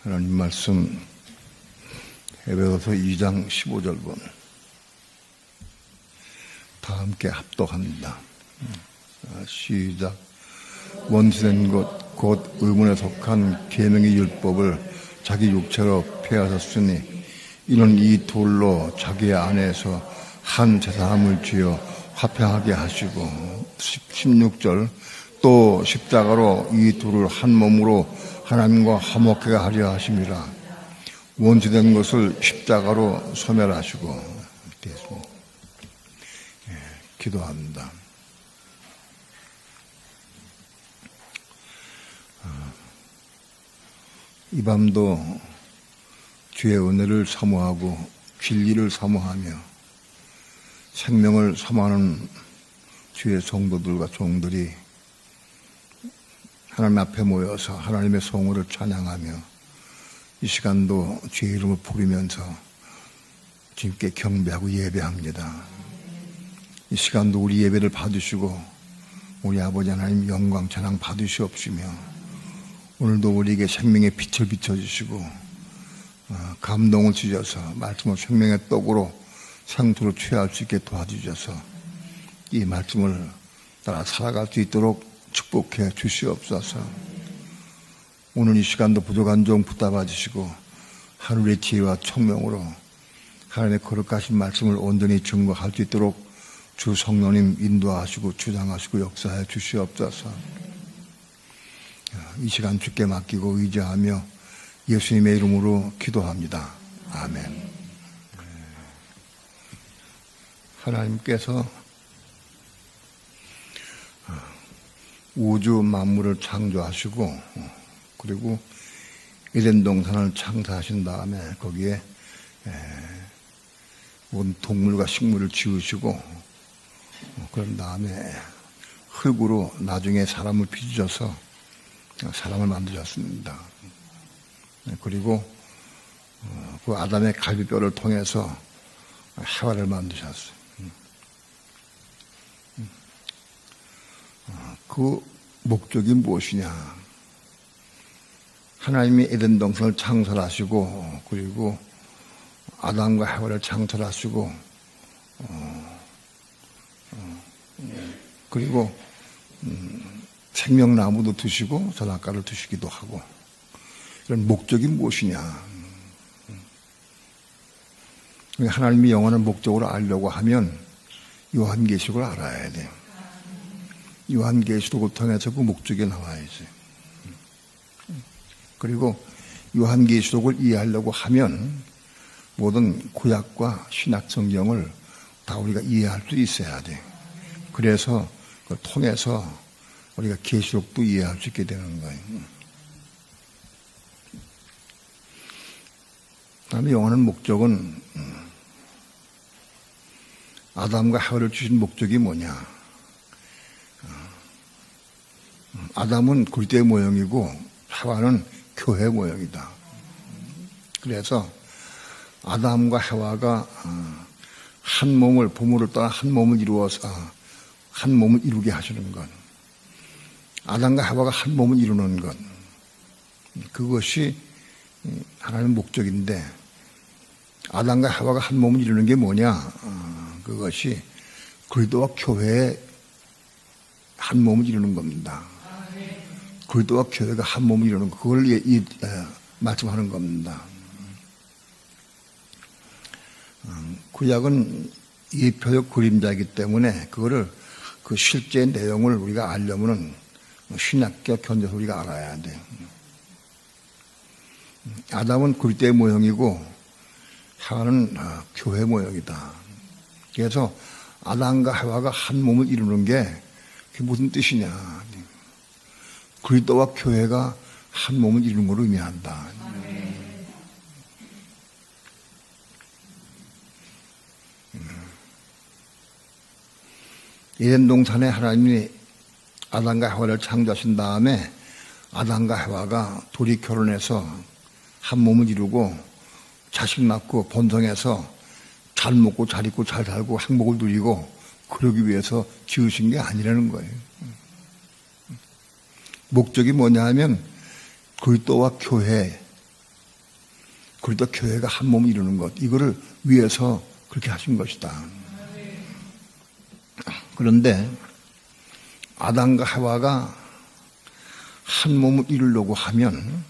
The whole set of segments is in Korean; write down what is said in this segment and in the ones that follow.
하나님 말씀 에베소서 2장 15절분 다 함께 합독합니다. 시작. 원수된 것 곧 의문에 속한 계명의 율법을 자기 육체로 폐하셨으니 이는 이 돌로 자기 안에서 한 제사함을 지어 화평하게 하시고 16절 또 십자가로 이 둘을 한 몸으로 하나님과 화목하게 하려 하심이라. 원수된 것을 십자가로 소멸하시고 됐습니다. 기도합니다. 이 밤도 주의 은혜를 사모하고 진리를 사모하며 생명을 사모하는 주의 성도들과 종들이 하나님 앞에 모여서 하나님의 성호를 찬양하며 이 시간도 주의 이름을 부르면서 주님께 경배하고 예배합니다. 이 시간도 우리 예배를 받으시고 우리 아버지 하나님 영광 찬양 받으시옵시며 오늘도 우리에게 생명의 빛을 비춰주시고 감동을 주셔서 말씀을 생명의 떡으로 상투로 취할 수 있게 도와주셔서 이 말씀을 따라 살아갈 수 있도록 축복해 주시옵소서. 오늘 이 시간도 부족한 종 붙잡아 주시고 하늘의 지혜와 총명으로 하나님의 거룩하신 말씀을 온전히 증거할 수 있도록 주 성령님 인도하시고 주장하시고 역사해 주시옵소서. 이 시간 주께 맡기고 의지하며 예수님의 이름으로 기도합니다. 아멘. 하나님께서 우주 만물을 창조하시고 그리고 에덴 동산을 창조하신 다음에 거기에 모든 동물과 식물을 지으시고 그런 다음에 흙으로 나중에 사람을 빚으셔서 사람을 만드셨습니다. 그리고 그 아담의 갈비뼈를 통해서 해와를 만드셨어요. 그 목적이 무엇이냐? 하나님이 에덴 동산을 창설하시고 그리고 아담과 해와를 창설하시고 그리고 생명나무도 드시고 선악과를 드시기도 하고 이런 목적이 무엇이냐? 하나님이 영원한 목적으로 알려고 하면 요한계시록을 알아야 돼요. 요한계시록을 통해서 그 목적이 나와야지. 그리고 요한계시록을 이해하려고 하면 모든 구약과 신약 성경을 다 우리가 이해할 수 있어야 돼. 그래서 그걸 통해서 우리가 계시록도 이해할 수 있게 되는 거예요. 그다음에 영원한 목적은 아담과 하와를 주신 목적이 뭐냐? 아담은 굴대 모형이고 하와는 교회 모형이다. 그래서 아담과 하와가 한 몸을 부모를 떠나 한 몸을 이루어서 한 몸을 이루게 하시는 것, 아담과 하와가 한 몸을 이루는 것, 그것이 하나님의 목적인데 아담과 하와가 한 몸을 이루는 게 뭐냐? 그것이 그리스도와 교회의 한 몸을 이루는 겁니다. 그리스도와 교회가 한 몸을 이루는 것, 그걸 말씀하는 겁니다. 구약은 예표적 그림자이기 때문에 그거를 그 실제 내용을 우리가 알려면은 신약과 견뎌서 우리가 알아야 돼. 아담은 그리스도의 모형이고 하와는 교회 모형이다. 그래서 아담과 하와가 한 몸을 이루는 게 그게 무슨 뜻이냐? 그리스도와 교회가 한 몸을 이루는 걸 의미한다. 에덴 동산에 하나님이 아담과 하와를 창조하신 다음에 아담과 하와가 둘이 결혼해서 한 몸을 이루고 자식 낳고 번성해서 잘 먹고 잘 입고 잘 살고 행복을 누리고 그러기 위해서 지으신 게 아니라는 거예요. 목적이 뭐냐 하면 그리스도와 교회, 그리고 교회가 한 몸을 이루는 것, 이거를 위해서 그렇게 하신 것이다. 그런데 아담과 하와가 한 몸을 이루려고 하면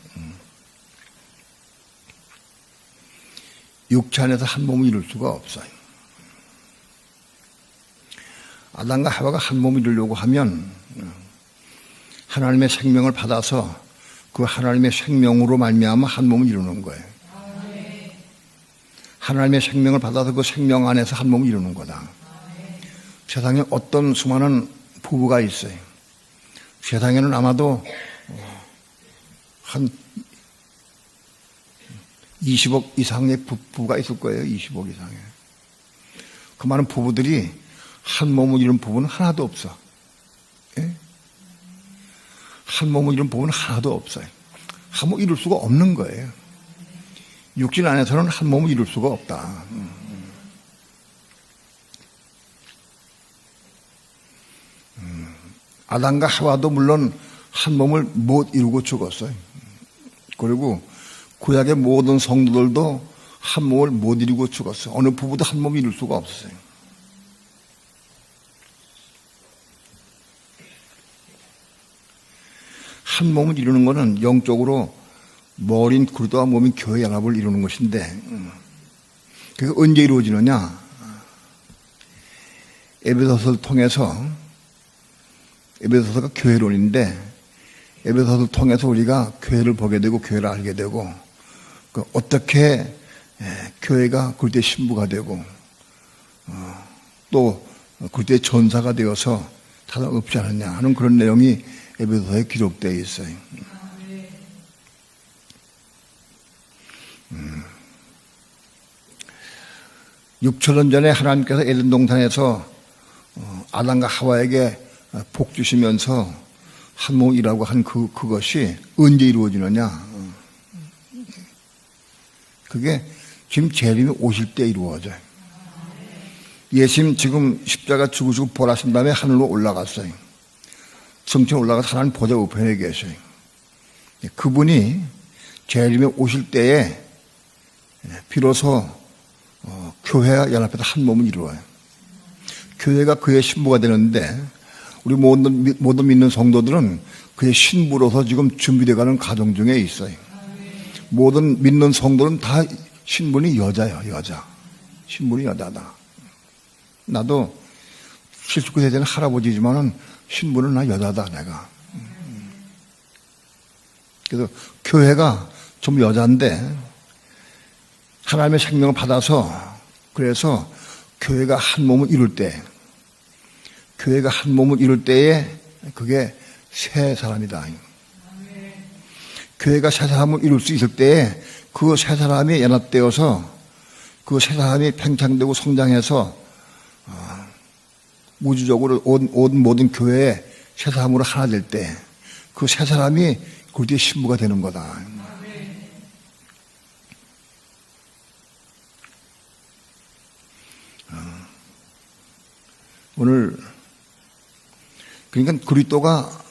육체 안에서 한 몸을 이룰 수가 없어요. 아담과 하와가 한 몸을 이루려고 하면 하나님의 생명을 받아서 그 하나님의 생명으로 말미암아 한 몸을 이루는 거예요. 하나님의 생명을 받아서 그 생명 안에서 한 몸을 이루는 거다. 세상에 어떤 수많은 부부가 있어요. 세상에는 아마도 한 20억 이상의 부부가 있을 거예요. 20억 이상의. 그 많은 부부들이 한 몸을 이룬 부부는 하나도 없어. 예? 한 몸을 이룬 부부는 하나도 없어요. 한 몸을 이룰 수가 없는 거예요. 육신 안에서는 한 몸을 이룰 수가 없다. 아담과 하와도 물론 한 몸을 못 이루고 죽었어요. 그리고 구약의 모든 성도들도 한 몸을 못 이루고 죽었어요. 어느 부부도 한 몸을 이룰 수가 없었어요. 한 몸을 이루는 것은 영적으로 머리인 그리스도와 몸인 교회 연합을 이루는 것인데 그게 언제 이루어지느냐? 에베소서를 통해서, 에베소서가 교회론인데 에베소서를 통해서 우리가 교회를 보게 되고 교회를 알게 되고 어떻게 교회가 그리스도의 신부가 되고 또 그리스도의 전사가 되어서 다른 없지 않느냐 하는 그런 내용이 에베소서에 기록되어 있어요. 6,000년 전에 하나님께서 에덴 동산에서 아담과 하와에게 복 주시면서 한 몸이라고 한 그것이 언제 이루어지느냐? 그게 지금 재림이 오실 때 이루어져요. 예수님 지금 십자가 죽으시고 부활하신 다음에 하늘로 올라갔어요. 성천에 올라가서 하나님 보좌 우편에 계셔요. 그분이 재림에 오실 때에 비로소 교회와 연합해서 한 몸을 이루어요. 교회가 그의 신부가 되는데 우리 모든 믿는 성도들은 그의 신부로서 지금 준비되어가는 과정 중에 있어요. 모든 믿는 성도는 다 신분이 여자예요. 여자. 신분이 여자다. 나도 79세 되는 할아버지지만은 신분은 나 여자다 내가. 그래서 교회가 좀 여자인데 하나님의 생명을 받아서 그래서 교회가 한 몸을 이룰 때 교회가 한 몸을 이룰 때에 그게 새 사람이다. 교회가 새 사람을 이룰 수 있을 때에 그 새 사람이 연합되어서 그 새 사람이 팽창되고 성장해서 우주적으로 온 모든 교회에 새 사람으로 하나 될 때 그 새 사람이 그리스도의 신부가 되는 거다. 오늘 그러니까 그리스도가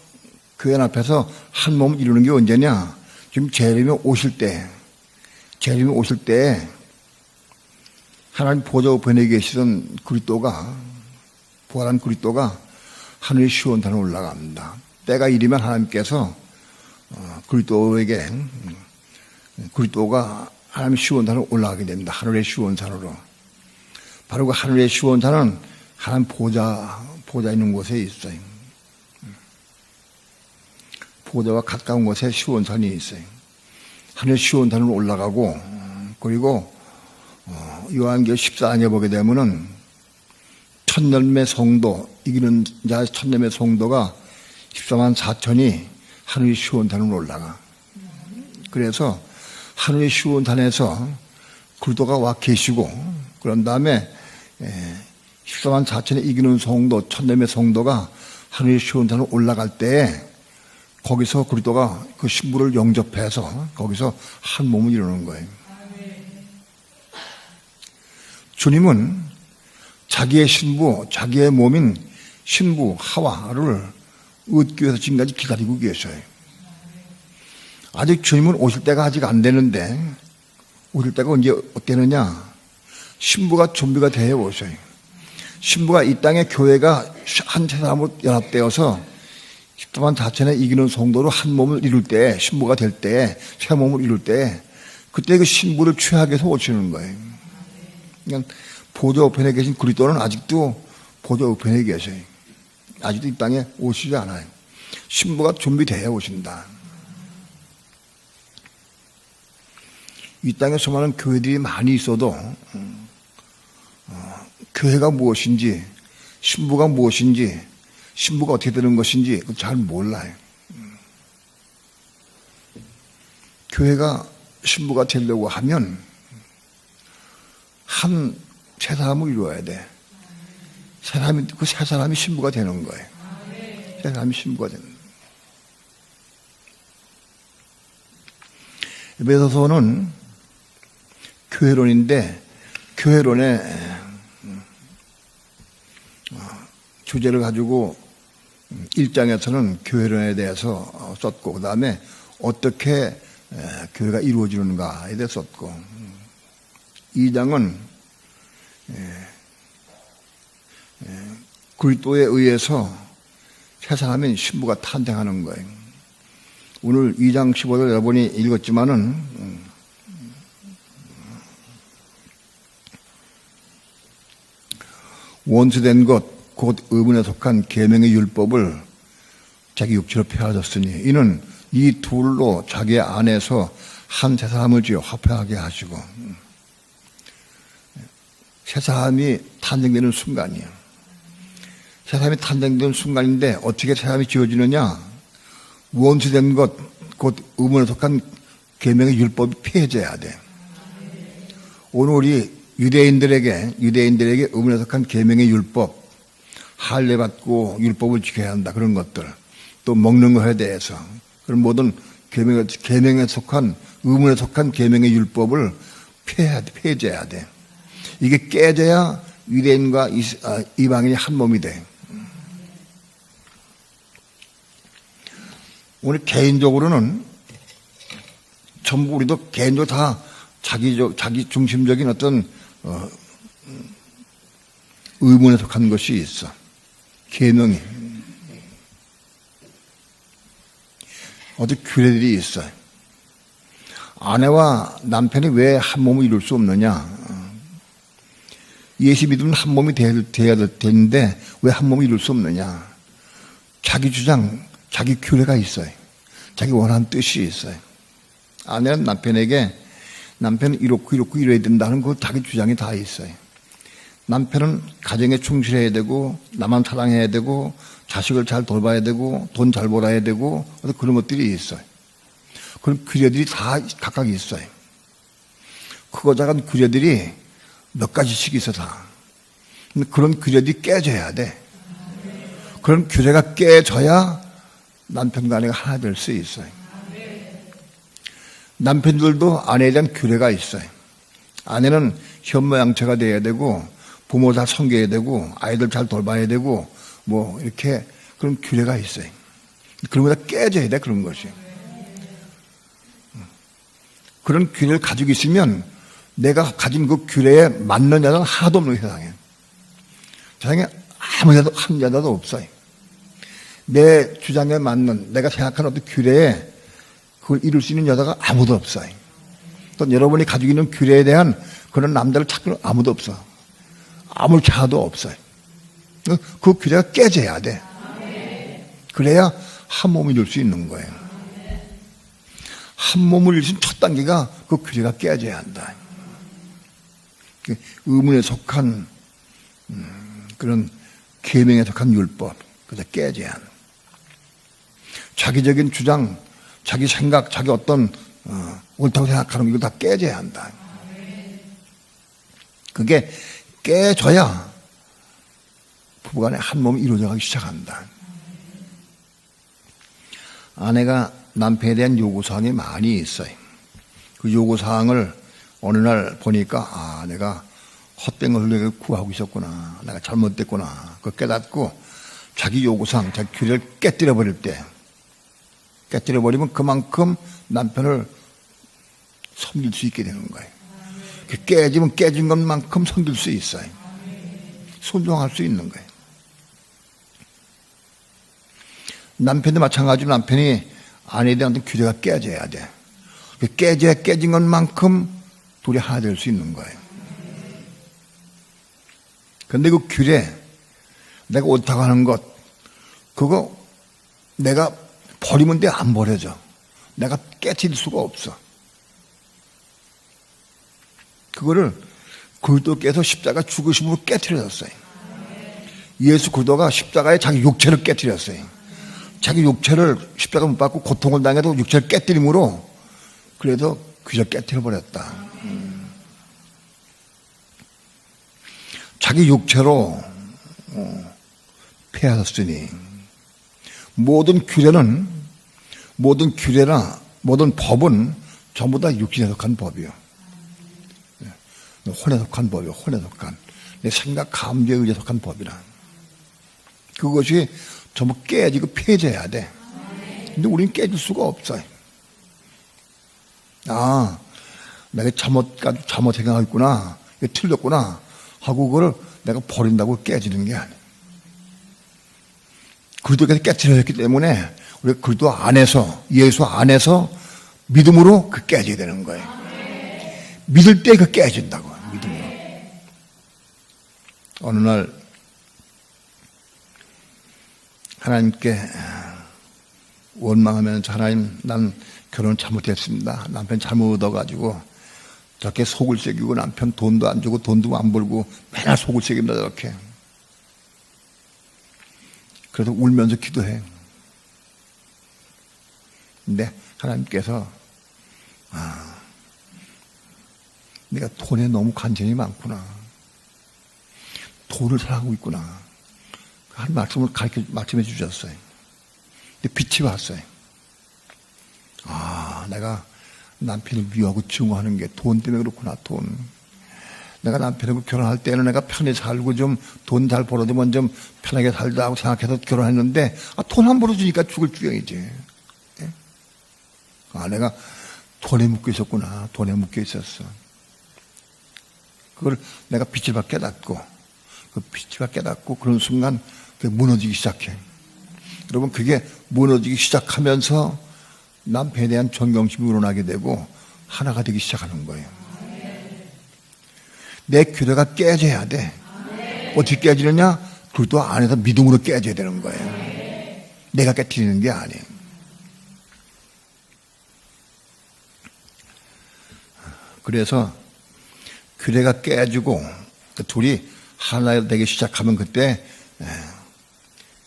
교회 앞에서 한 몸을 이루는 게 언제냐? 지금 재림이 오실 때, 재림이 오실 때 하나님 보좌 우편에 계시던 그리스도가 부활한 그리스도가 하늘의 시온산에 올라갑니다. 때가 이르면 하나님께서 그리스도에게 그리스도가 하나님의 시온산으로 올라가게 됩니다. 하늘의 시온산으로. 바로 그 하늘의 시온산은 하나님 보좌 있는 곳에 있어요. 보좌와 가까운 곳에 시온산이 있어요. 하늘 시온산으로 올라가고 그리고 요한계시록 14장에 보게 되면은 천열매 성도 이기는 자 천열매 성도가 14만 4천이 하늘의 시온산으로 올라가. 그래서 하늘의 시온산에서 그리스도가 와 계시고 그런 다음에 14만 4천의 이기는 성도 천열매 성도가 하늘의 시온산으로 올라갈 때 거기서 그리스도가 그 신부를 영접해서 거기서 한 몸을 이루는 거예요. 주님은 자기의 신부, 자기의 몸인 신부 하와를 얻기 위해서 지금까지 기다리고 계셔요. 아직 주님은 오실 때가 아직 안 되는데 오실 때가 언제 어때느냐? 신부가 준비가 되어 오셔요. 신부가 이 땅에 교회가 한 사람으로 연합되어서 십자만 자천에 이기는 성도로 한 몸을 이룰 때, 신부가 될 때, 새 몸을 이룰 때, 그때 그 신부를 취하게 해서 오시는 거예요. 그러니까 보좌 우편에 계신 그리스도는 아직도 보좌 우편에 계셔요. 아직도 이 땅에 오시지 않아요. 신부가 준비되어 오신다. 이 땅에 수많은 교회들이 많이 있어도 교회가 무엇인지, 신부가 무엇인지, 신부가 어떻게 되는 것인지 잘 몰라요. 교회가 신부가 되려고 하면 한 세 사람을 이루어야 돼. 그 세 사람이 신부가 되는 거예요. 세 사람이 신부가 되는 거예요. 에베소서는 교회론인데, 교회론의 주제를 가지고 1장에서는 교회론에 대해서 썼고, 그 다음에 어떻게 교회가 이루어지는가에 대해서 썼고, 2장은 그리스도에 의해서 세 사람의 신부가 탄생하는 거예요. 오늘 2장 15절 여러분이 읽었지만은 원수된 것 곧 의문에 속한 계명의 율법을 자기 육체로 펴하셨으니 이는 이 둘로 자기 안에서 한 세 사람을 지어 화평하게 하시고, 세 사람이 탄생되는 순간이에요. 세 사람이 탄생되는 순간인데 어떻게 세 사람이 지어지느냐? 원수된 것 곧 의문에 속한 계명의 율법이 폐해져야 돼. 오늘 우리 유대인들에게 의문에 속한 계명의 율법, 할례받고 율법을 지켜야 한다, 그런 것들, 또 먹는 것에 대해서 그런 모든 계명에 속한, 의문에 속한 계명의 율법을 폐해져야 돼. 이게 깨져야 유대인과 이방인이 한 몸이 돼. 오늘 개인적으로는 전부 우리도 개인적으로 다 자기 중심적인 어떤 의문에 속한 것이 있어. 계명이. 어떤 규례들이 있어요. 아내와 남편이 왜 한 몸을 이룰 수 없느냐? 예수 믿으면 한 몸이 돼야 되는데 왜 한 몸을 이룰 수 없느냐? 자기 주장, 자기 규례가 있어요. 자기 원하는 뜻이 있어요. 아내는 남편에게 남편은 이렇고 이래야 된다는 그 자기 주장이 다 있어요. 남편은 가정에 충실해야 되고, 나만 사랑해야 되고, 자식을 잘 돌봐야 되고, 돈 잘 벌어야 되고, 그런 것들이 있어요. 그런 규례들이 다 각각 있어요. 크고 작은 규례들이 몇 가지씩 있어 다. 근데 그런 규례들이 깨져야 돼. 그런 규례가 깨져야 남편과 아내가 하나 될 수 있어요. 남편들도 아내에 대한 규례가 있어요. 아내는 현모양처가 돼야 되고, 부모 잘 섬겨야 되고, 아이들 잘 돌봐야 되고, 뭐 이렇게 그런 규례가 있어요. 그런 거 다 깨져야 돼, 그런 것이. 그런 규례를 가지고 있으면 내가 가진 그 규례에 맞는 자는 하나도 없는 세상에. 세상에 아무 자도 한 자도 없어요. 내 주장에 맞는, 내가 생각하는 어떤 규례에 그걸 이룰 수 있는 여자가 아무도 없어요. 또 여러분이 가지고 있는 규례에 대한 그런 남자를 찾기는 아무도 없어. 아무 자도 없어요. 그 규례가 깨져야 돼. 그래야 한 몸을 이룰 수 있는 거예요. 한 몸을 이룰 수 있는 첫 단계가 그 규례가 깨져야 한다. 의문에 속한 그런 계명에 속한 율법, 그래서 깨져야 한다. 자기적인 주장, 자기 생각, 자기 어떤 옳다고 생각하는 거 이거 다 깨져야 한다. 그게 깨져야 부부간에 한 몸이 이루어져가기 시작한다. 아내가 남편에 대한 요구사항이 많이 있어요. 그 요구사항을 어느 날 보니까 내가 헛된 것을 구하고 있었구나, 내가 잘못됐구나, 그걸 깨닫고 자기 요구사항, 자기 규례를 깨뜨려버릴 때, 깨뜨려버리면 그만큼 남편을 섬길 수 있게 되는 거예요. 깨지면 깨진 것만큼 섬길 수 있어요. 순종할 수 있는 거예요. 남편도 마찬가지로 남편이 아내에 대한 규례가 깨져야 돼. 깨져야 깨진 것만큼 둘이 하나 될 수 있는 거예요. 근데 그 규례, 내가 옳다고 하는 것, 그거 내가 버리면 돼, 안 버려져. 내가 깨뜨릴 수가 없어. 그거를 그리스도께서 십자가 죽으심으로 깨뜨려졌어요. 예수 그리스도가 십자가에 자기 육체를 깨뜨렸어요. 자기 육체를 십자가 못 받고 고통을 당해도 육체를 깨뜨림으로 그래서 귀를 깨뜨려버렸다. 자기 육체로 패하셨으니 모든 규례나 모든 법은 전부 다 육신에 속한 법이요. 혼에 속한 법이요. 혼에 속한 내 생각 감정에 의해 속한 법이라. 그것이 전부 깨지고 폐져야 돼. 근데 우리는 깨질 수가 없어요. 아, 내가 잘못 생각하고 있구나, 틀렸구나 하고 그걸 내가 버린다고 깨지는 게 아니에요. 그리스도께서 깨뜨려졌기 때문에 우리가 그리스도 안에서, 예수 안에서 믿음으로 그 깨지게 되는 거예요. 믿을 때 그 깨진다고, 믿음으로. 어느 날 하나님께 원망하면서, 하나님, 난 결혼 잘못했습니다. 남편 잘못 얻어가지고 저렇게 속을 새기고 남편 돈도 안 주고 돈도 안 벌고 맨날 속을 새깁니다, 저렇게. 그래서 울면서 기도해. 근데 하나님께서 내가 돈에 너무 관심이 많구나, 돈을 사랑하고 있구나 한 말씀을 말씀해 주셨어요. 근데 빛이 왔어요. 내가 남편을 미워하고 증오하는 게 돈 때문에 그렇구나, 돈. 내가 남편하고 결혼할 때는 내가 편히 살고 좀 돈 잘 벌어두면 좀 편하게 살자 하고 생각해서 결혼했는데, 돈 안 벌어주니까 죽을 지경이지. 내가 돈에 묶여 있었구나, 돈에 묶여 있었어. 그걸 내가 빛을 받게 깨닫고, 그 빛을 받게 깨닫고, 그런 순간 그게 무너지기 시작해. 여러분, 그게 무너지기 시작하면서 남편에 대한 존경심이 우러나게 되고 하나가 되기 시작하는 거예요. 내 규례가 깨져야 돼. 어떻게 깨지느냐? 그것도 안에서 믿음으로 깨져야 되는 거예요. 내가 깨뜨리는 게 아니에요. 그래서 규례가 깨지고 둘이 하나 되기 시작하면 그때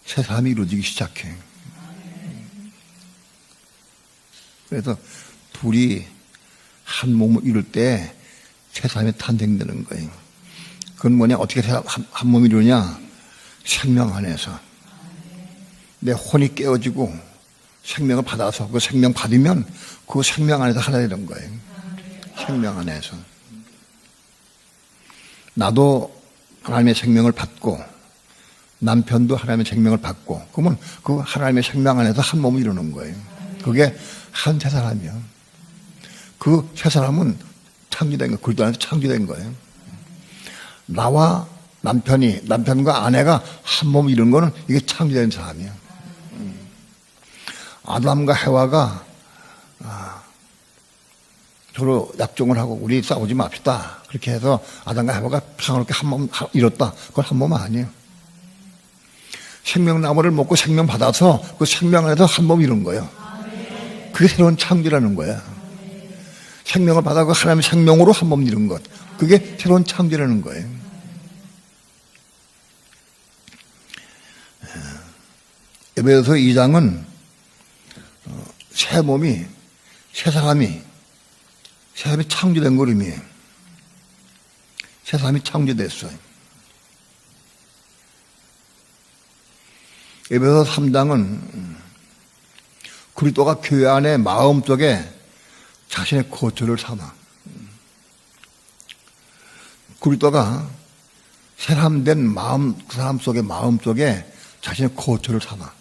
새 삶이 이루어지기 시작해. 그래서 둘이 한 몸을 이룰 때 새 삶이 탄생되는 거예요. 그건 뭐냐? 어떻게 한 몸을 이루냐? 생명 안에서. 내 혼이 깨어지고 생명을 받아서 그 생명 받으면 그 생명 안에서 하나 되는 거예요. 생명 안에서. 나도 하나님의 생명을 받고 남편도 하나님의 생명을 받고, 그러면 그 하나님의 생명 안에서 한 몸을 이루는 거예요. 그게 한 세 사람이야. 그 세 사람은 창조된 거예요. 그리스도 안에서 창조된 거예요. 나와 남편과 아내가 한 몸을 이루는 거는 이게 창조된 사람이야. 아담과 해와가 서로 약종을 하고 우리 싸우지 맙시다, 그렇게 해서 아담과 해와가 평화롭게 한 몸 이뤘다. 그건 한 몸 아니에요. 생명나무를 먹고 생명 받아서 그 생명 안에서 한 몸 이룬 거예요. 그게 새로운 창조라는 거야. 생명을 받아서 하나님의 생명으로 한 몸 이룬 것, 그게 새로운 창조라는 거예요. 에베소서 2장은 새 몸이, 새 사람이 창조된 걸 의미해요. 새 사람이 창조됐어요. 에베소서 3장은 그리스도가 교회 안에 마음속에 자신의 거처를 삼아, 그리스도가 사람된 마음, 그 사람 속에, 마음 속에 자신의 거처를 삼아.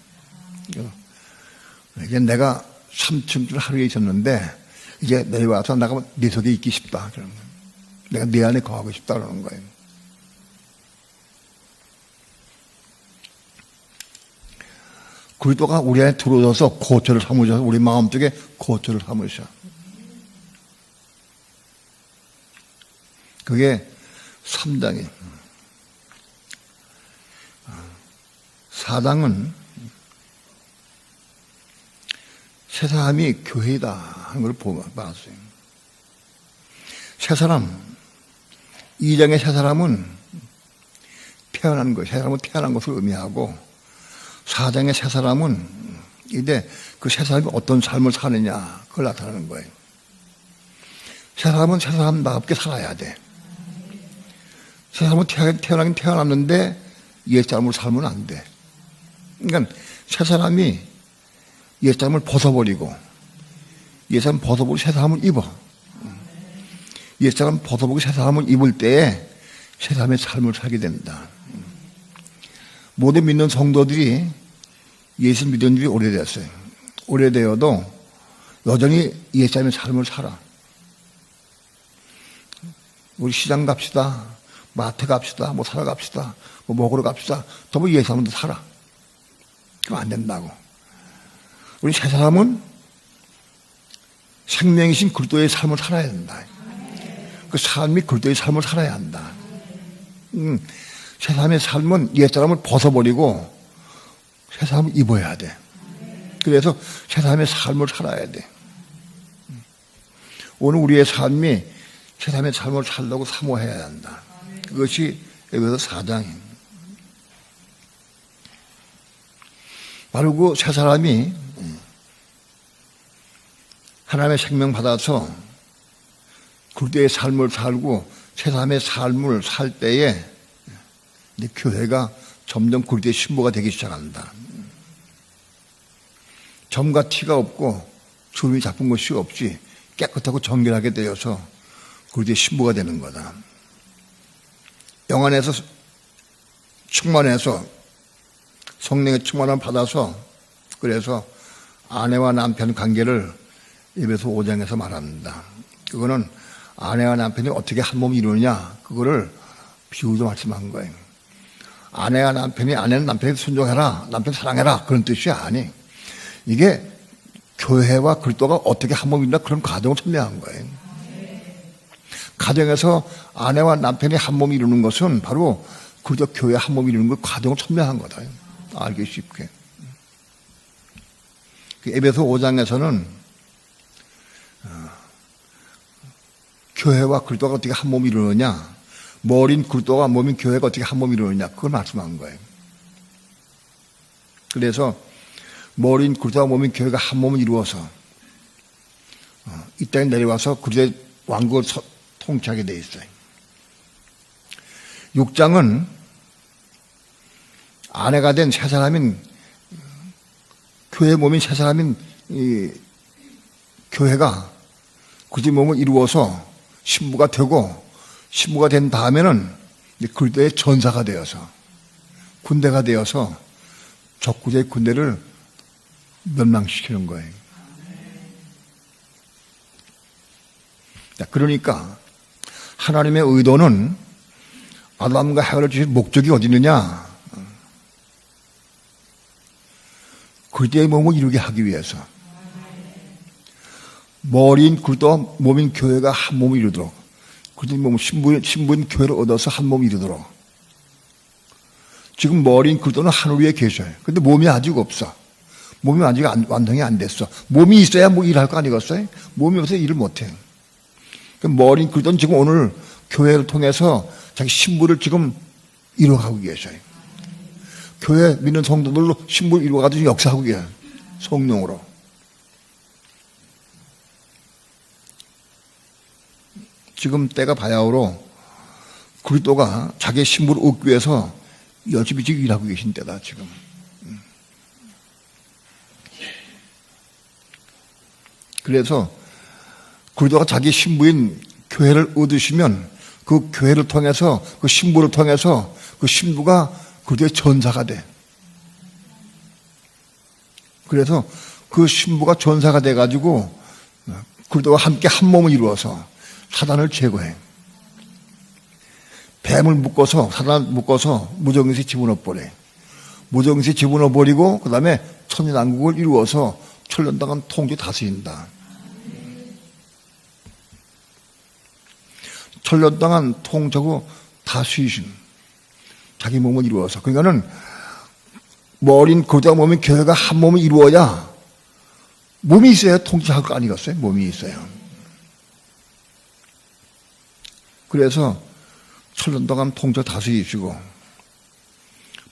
이제 내가 3층 하루에 있었는데 이제 내려와서 나가 네 속에 있기 싶다. 내가 내 안에 거하고 싶다는 거예요. 그리스도가 우리 안에 들어오셔서 거처를 삼으셔서 우리 마음속에 거처를 삼으셔. 그게 3장이에요. 4장은 새 사람이 교회이다 하는 걸 봤어요. 새 사람, 2장의 새 사람은 태어난 것, 새 사람은 태어난 것을 의미하고 4장의 새 사람은 이제 그 새 사람이 어떤 삶을 사느냐 그걸 나타내는 거예요. 새 사람은 새 사람답게 살아야 돼. 새 사람은 태어나긴 태어났는데 옛 사람으로 살면 안 돼. 그러니까 새 사람이 옛 사람을 벗어버리고 옛 사람 벗어버리고 새 사람을 입어. 옛 사람 벗어버리고 새 사람을 입을 때에 새 사람의 삶을 살게 된다. 모든 믿는 성도들이 예수 믿은 지 오래됐어요. 오래되어도 여전히 옛 사람의 삶을 살아. 우리 시장 갑시다. 마트 갑시다. 뭐 사러 갑시다. 뭐 먹으러 갑시다. 또 옛 사람도 살아. 그럼 안 된다고. 우리 새 사람은 생명이신 그리스도의 삶을 살아야 된다. 그 삶이 그리스도의 삶을 살아야 한다. 새 사람의 삶은 옛 사람을 벗어버리고 새 사람을 입어야 돼. 그래서 새 사람의 삶을 살아야 돼. 오늘 우리의 삶이 새 사람의 삶을 살려고 사모해야 한다. 그것이 에베소 4장입니다. 바로 그 새 사람이 하나님의 생명 받아서 그리스도의 삶을 살고 새 사람의 삶을 살 때에 이제 교회가 점점 그리스도의 신부가 되기 시작한다. 점과 티가 없고 주름이 잡힌 것이 없이 깨끗하고 정결하게 되어서 그리스도의 신부가 되는 거다. 영 안에서 충만해서 성령의 충만함을 받아서 그래서 아내와 남편 관계를 에베소 5장에서 말합니다. 그거는 아내와 남편이 어떻게 한 몸이 이루느냐 그거를 비유로 말씀한 거예요. 아내와 남편이 아내는 남편에게 순종해라 남편 사랑해라 그런 뜻이 아니. 이게 교회와 그리스도가 어떻게 한 몸이 이루나 그런 과정을 설명한 거예요. 가정에서 아내와 남편이 한 몸이 이루는 것은 바로 그리스도 교회 한 몸이 이루는 그 과정을 설명한 거다. 알기 쉽게. 에베소 5장에서는 교회와 그리스도가 어떻게 한 몸이 이루느냐, 머리인 그리스도가 몸인 교회가 어떻게 한 몸이 이루느냐 그걸 말씀한 거예요. 그래서 머리인 그리스도가 몸인 교회가 한 몸을 이루어서 이 땅에 내려와서 그리스도의 왕국을 통치하게 돼 있어요. 6장은 아내가 된 새 사람인 교회 몸인 새 사람인 이 교회가 그리스도의 몸을 이루어서 신부가 되고 신부가 된 다음에는 그리스도의 전사가 되어서 군대가 되어서 적구제의 군대를 멸망시키는 거예요. 그러니까 하나님의 의도는 아담과 하와를 주신 목적이 어디 있느냐? 그리스도의 몸을 이루게 하기 위해서 머리인 그리스도와 몸인 교회가 한 몸을 이루도록 그리스도의 몸을 신부인 교회를 얻어서 한 몸을 이루도록 지금 머리인 그리스도는 하늘 위에 계셔요. 근데 몸이 아직 없어. 몸이 아직 완성이 안 됐어. 몸이 있어야 뭐 일할 거 아니겠어요? 몸이 없어서 일을 못해. 머리인 그리스도는 지금 오늘 교회를 통해서 자기 신부를 지금 이루어가고 계셔요. 교회 믿는 성도들로 신부를 이루어가지고 역사하고 계셔요. 성령으로. 지금 때가 바야흐로 그리스도가 자기의 신부를 얻기 위해서 열심히 지금 일하고 계신 때다 지금. 그래서 그리스도가 자기 신부인 교회를 얻으시면 그 교회를 통해서 그 신부를 통해서 그 신부가 그리스도의 전사가 돼. 그래서 그 신부가 전사가 돼가지고 그리스도와 함께 한 몸을 이루어서 사단을 제거해. 뱀을 묶어서, 사단을 묶어서 무정에서 집어넣어버려. 무정에서 집어넣어버리고, 그 다음에 천연왕국을 이루어서 천년 동안 통치 다스린다. 천년 동안 통치하고 다스리신 자기 몸을 이루어서. 그러니까는 머린 거대한 몸인 교회가 한 몸을 이루어야 몸이 있어야 통치할 거 아니겠어요? 몸이 있어야. 그래서 천년 동안 통치 다스리시고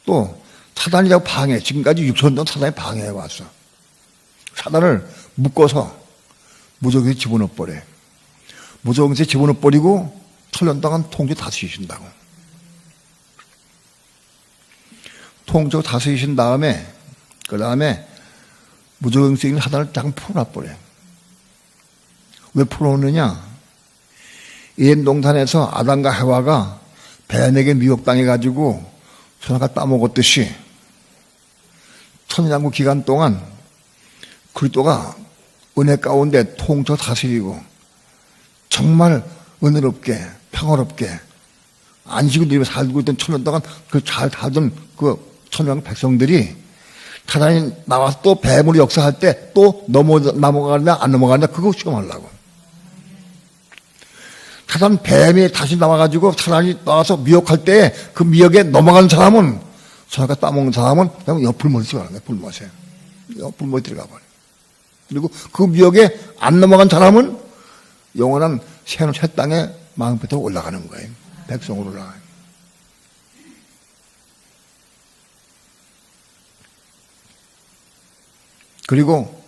또 사단이라고 방해, 지금까지 6천 년 사단이 방해해 왔어. 사단을 묶어서 무적에서 집어넣어버려. 무적에서 집어넣어버리고 천년 동안 통치 다스리신다고. 통치 다스리신 다음에 그 다음에 무적에서 있는 사단을 딱 풀어놔버려. 왜 풀어놓느냐? 에덴 동산에서 아담과 해와가 뱀에게 미혹당해가지고 선악과 따먹었듯이 천년왕국 기간 동안 그리스도가 은혜 가운데 통쳐 다스리고 정말 은혜롭게 평화롭게 안식을 누리며 살고 있던 천년 동안 그 잘 살던 그 천년왕국 백성들이 사단이 나와서 또 뱀으로 역사할 때 또 넘어가느냐 안 넘어가느냐 그거 시험하려고. 사단 뱀이 다시 나와가지고 사단이 나와서 미혹할 때 그 미혹에 넘어간 사람은 선악과 따먹는 사람은 그냥 옆불못에 들어가는 거야. 불못에. 옆불못에 들어가 버려. 그리고 그 미혹에 안 넘어간 사람은 영원한 새 땅에 마음부터 올라가는 거예요. 백성으로 올라가요. 그리고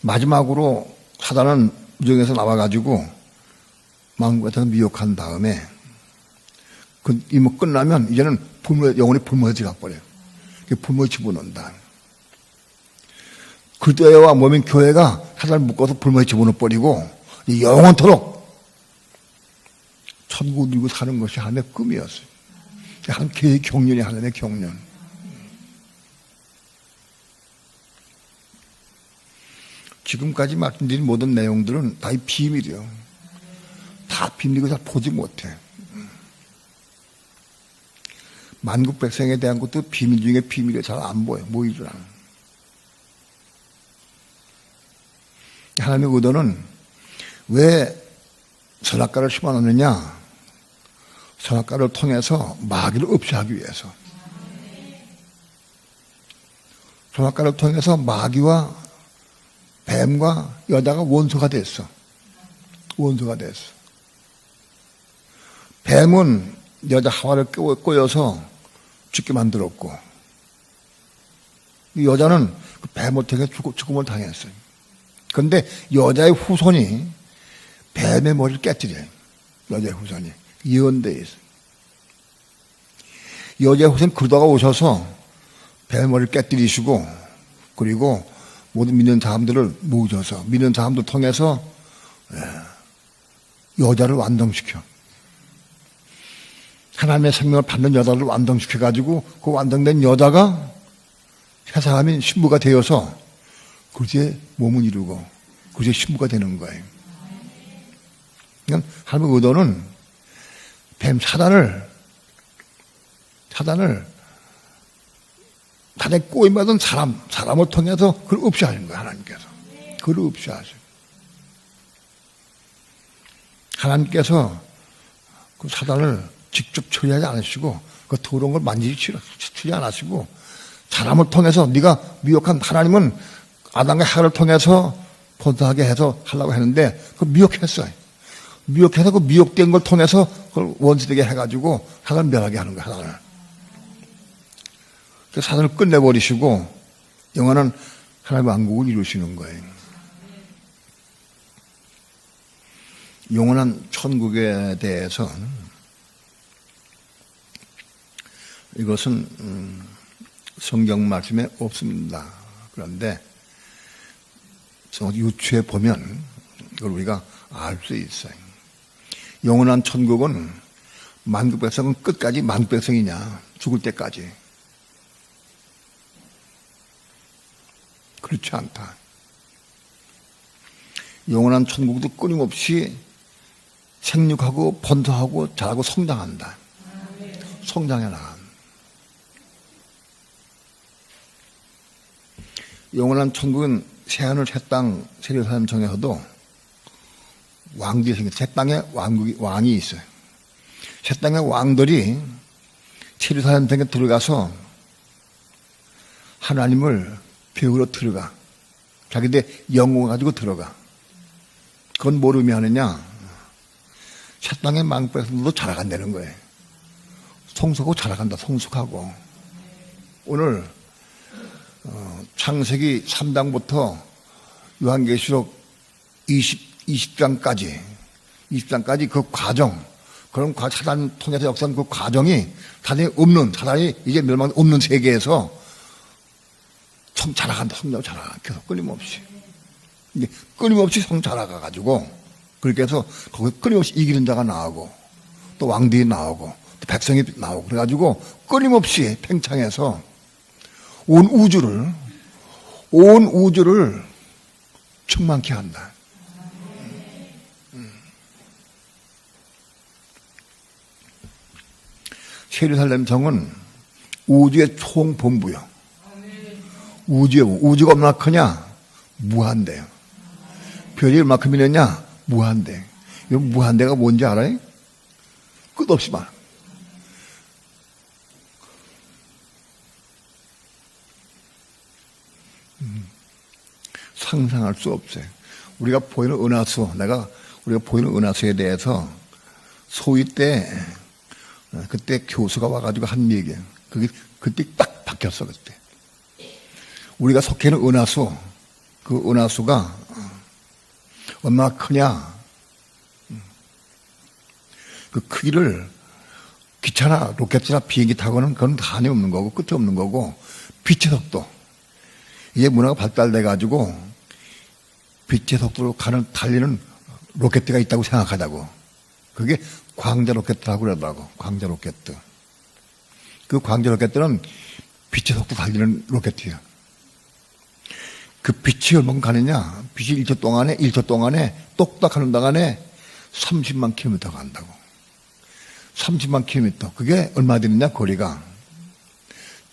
마지막으로 사단은 무정에서 나와가지고 마음부터 미혹한 다음에 그 이모 끝나면 이제는 영혼이 불모에 들어가 버려요. 불모에 집어넣는다. 그리스도와 몸인 교회가 사단을 묶어서 불모에 집어넣어 버리고 영원토록 천국을 누리고 사는 것이 하나님의 꿈이었어요. 하나님의 경륜이 하나님의 경륜. 지금까지 말씀드린 모든 내용들은 다 비밀이에요. 다 비밀이고 잘 보지 못해. 만국 백성에 대한 것도 비밀 중에 비밀이 잘 안 보여. 보이질 않아. 하나님의 의도는 왜 선악과를 심어놨느냐? 선악과를 통해서 마귀를 없애하기 위해서. 선악과를 통해서 마귀와 뱀과 여자가 원수가 됐어. 원수가 됐어. 뱀은 여자 하와를 꼬여서 죽게 만들었고, 여자는 그 뱀을 통해 죽음을 당했어요. 그런데 여자의 후손이 뱀의 머리를 깨뜨려요. 여자의 후손이. 예언되어 있어요. 여자의 후손 그러다가 오셔서 뱀의 머리를 깨뜨리시고, 그리고 모든 믿는 사람들을 모으셔서, 믿는 사람들 통해서 여자를 완성시켜. 하나님의 생명을 받는 여자를 완성시켜가지고 그 완성된 여자가 새 사람인 신부가 되어서 그제 몸을 이루고 그제 신부가 되는 거예요. 그러니까 하나님의 의도는 뱀 사단을 사단에 꼬임받은 사람을 통해서 그걸 없애하는 거예요. 하나님께서. 그걸 없애하세요. 하나님께서 그 사단을 직접 처리하지 않으시고 그 더러운 걸 만지지 처리 안 하시고 사람을 통해서 네가 미혹한 하나님은 아담과 하와를 통해서 포도하게 해서 하려고 했는데 그 미혹했어요. 미혹해서 그 미혹된 걸 통해서 그걸 원수되게 해가지고 사단을 멸하게 하는 거예요. 사단을. 그 사단을 끝내버리시고 영원한 하나님의 왕국을 이루시는 거예요. 영원한 천국에 대해서 이것은 성경 말씀에 없습니다. 그런데 유추해 보면 이걸 우리가 알 수 있어요. 영원한 천국은 만국 백성은 끝까지 만국 백성이냐? 죽을 때까지. 그렇지 않다. 영원한 천국도 끊임없이 생육하고 번성하고 자라고 성장한다. 성장해 나간. 영원한 천국은 새하늘 새땅 세례사람 정에서도 왕들이 생겨. 새 땅에 왕이 있어요. 새 땅의 왕들이 세례사람 정에 들어가서 하나님을 배우러 들어가. 자기들 영웅을 가지고 들어가. 그건 뭘 의미하느냐? 새 땅의 망백성도 자라간다는 거예요. 성숙하고 자라간다. 성숙하고. 오늘 창세기 3장부터 요한계시록 20장까지 그 과정, 그런 사단 통해서 역사한 그 과정이 사단이 없는, 사단이 이제 멸망 없는 세계에서 자라간다. 성장 자라가. 계속 끊임없이. 끊임없이 성 자라가가지고, 그렇게 해서 거기 끊임없이 이기는 자가 나오고, 또 왕들이 나오고, 또 백성이 나오고, 그래가지고 끊임없이 팽창해서 온 우주를 충만케 한다. 예루살렘 성은 우주의 총본부요. 우주가 얼마나 크냐? 무한대요. 별이 얼마큼 있느냐? 무한대. 이 무한대가 뭔지 알아요? 끝없이 많아. 상상할 수 없어요. 우리가 보이는 은하수에 대해서 소위 때 그때 교수가 와가지고 한 얘기예요. 그때 딱 바뀌었어, 그때. 우리가 속해 있는 은하수, 그 은하수가 얼마나 크냐. 그 크기를 기차나 로켓이나 비행기 타고는 그건 한이 없는 거고, 끝이 없는 거고, 빛의 속도. 이제 문화가 발달돼가지고, 빛의 속도로 달리는 로켓가 있다고 생각하자고. 그게 광자 로켓이라고 그러더라고. 광자 로켓. 그 광자 로켓들은 빛의 속도 달리는 로켓이야. 그 빛이 얼마큼 가느냐? 빛이 1초 동안에 똑딱 하는 동안에 30만 킬로미터 간다고. 30만 킬로미터. 그게 얼마 되느냐? 거리가.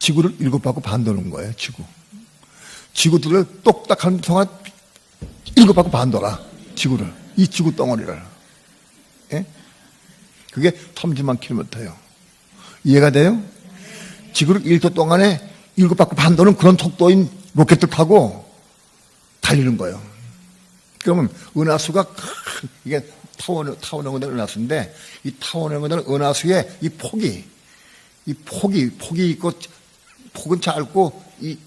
지구를 7바퀴 반 도는 거예요, 지구. 지구들을 똑딱 하는 동안 7바퀴 반 돌아. 지구를. 이 지구 덩어리를. 예? 그게 30만 킬로미터예요. 이해가 돼요? 지구를 1초 동안에 7바퀴 반 도는 그런 속도인 로켓을 타고 달리는 거예요. 그러면 은하수가 이게 타원형은 은하수인데 이 타원형은 은하수의 이 폭이 있고 폭은 짧고 이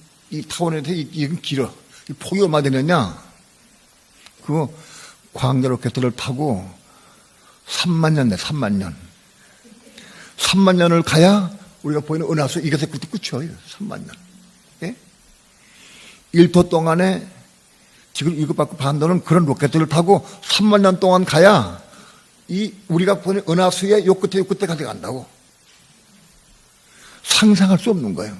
타원형에서 이건 길어. 이 폭이 얼마 되느냐? 그 광자 로켓을 타고 3만 년 돼. 3만 년. 3만 년을 가야 우리가 보이는 은하수 이것의 끝이에요. 3만 년. 예? 1초 동안에 지금 7바퀴 반 도는 그런 로켓들을 타고 3만 년 동안 가야 우리가 보는 은하수의 요 끝에까지 간다고. 상상할 수 없는 거예요.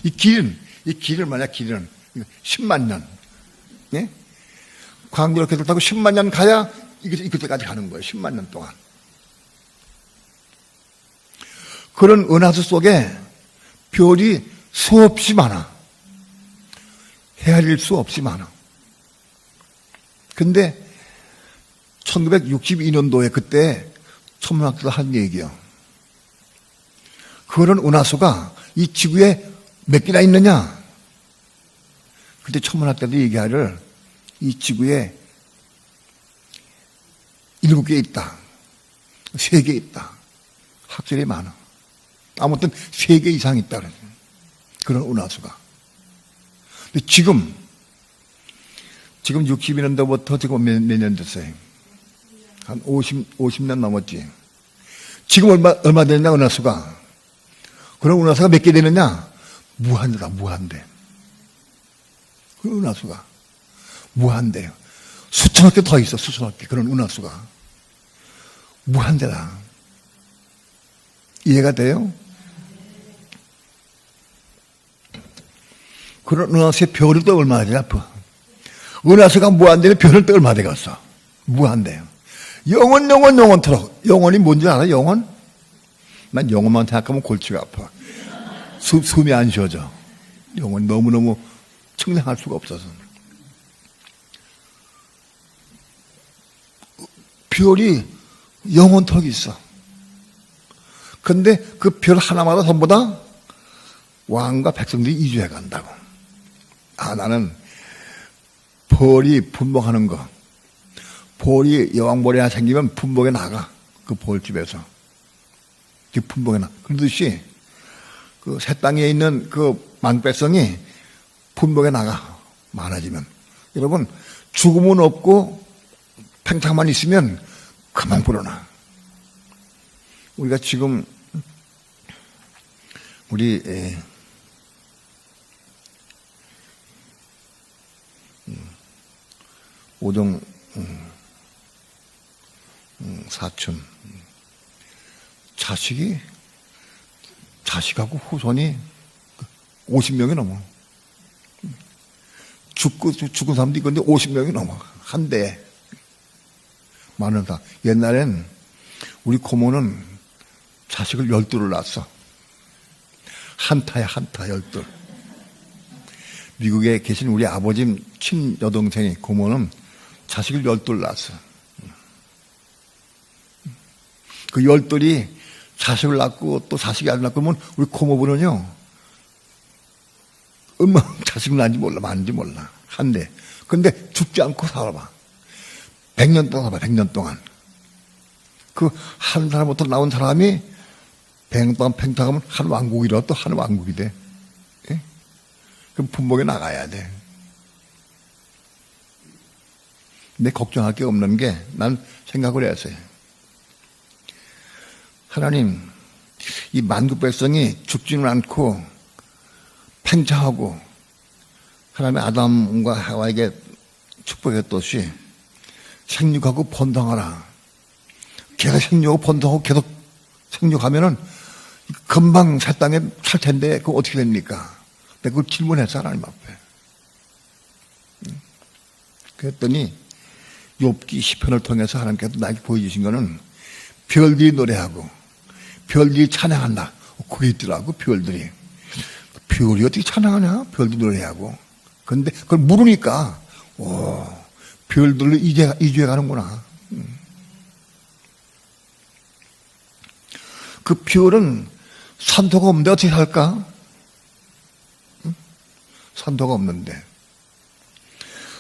이 길을 만약 길은 10만 년. 예? 광주 로켓을 타고 10만 년 가야 이 끝에까지 가는 거예요. 10만 년 동안. 그런 은하수 속에 별이 수없이 많아. 헤아릴 수 없이 많아. 근데 1962년도에 그때 천문학자가 한 얘기요. 그런 은하수가 이 지구에 몇 개나 있느냐? 그때 천문학자들이 얘기하를 이 지구에 7개 있다. 3개 있다. 학설이 많아. 아무튼 3개 이상 있다. 그런 은하수가. 근데 지금 62년도부터 지금 몇 년 됐어요? 한 50년 넘었지. 지금 얼마 되느냐, 은하수가. 그런 은하수가 몇 개 되느냐? 무한대다, 무한대. 그 은하수가. 무한대요. 수천억 개 더 있어, 수천억 개. 그런 은하수가. 무한대다. 이해가 돼요? 그런 은하수의 별은 또 얼마나 되냐? 은하수가 무한대면 별은 또 얼마 되겠어? 무한대요. 영원토록. 영원이 뭔지 알아? 영원? 난 영원만 생각하면 골치가 아파. 숨이 안 쉬어져. 영원 너무너무 측량할 수가 없어서. 별이 영원토록 있어. 근데 그 별 하나마다 전부 다 왕과 백성들이 이주해 간다고. 나는 벌이 분봉하는 거, 벌이 여왕벌이 하나 생기면 분봉에 나가. 그 벌집에서. 그 분봉에 나가. 그러듯이 그 새 땅에 있는 그 망백성이 분봉에 나가. 많아지면. 여러분, 죽음은 없고 팽창만 있으면 그만 불어나. 우리가 지금 우리 오정 사촌 자식하고 후손이 50명이 넘어. 죽은 사람도 있건데 50명이 넘어. 한 대에. 많다. 옛날엔 우리 고모는 자식을 12를 낳았어. 한타 12. 미국에 계신 우리 아버지 친여동생이 고모는 자식을 12를 낳았어. 그 12이 자식을 낳고 또 자식이 안 낳고 그러면 우리 고모부는요, 얼마나 자식을 낳는지 몰라, 많은지 몰라. 한 대. 근데 죽지 않고 살아봐. 100년 동안 살아봐, 100년 동안. 그 한 사람부터 나온 사람이 100년 동안 팽창하면 한 왕국이라 또 한 왕국이 돼. 예? 그럼 분봉에 나가야 돼. 근데 걱정할 게 없는 게 난 생각을 했어요. 하나님, 이 만국 백성이 죽지는 않고 팽창하고 하나님의 아담과 하와에게 축복했듯이 생육하고 번성하라. 걔가 생육하고 번성하고 계속 생육하면은 금방 새 땅에 살 텐데 그거 어떻게 됩니까? 내가 그걸 질문했어, 하나님 앞에. 그랬더니 욥기 시편을 통해서 하나님께서 나에게 보여주신 거는 별들이 노래하고 별들이 찬양한다. 그게 있더라고, 별들이. 별이 어떻게 찬양하냐? 별들이 노래하고. 근데 그걸 물으니까, 별들로 이주해 가는구나. 그 별은 산소가 없는데 어떻게 살까? 산소가 없는데.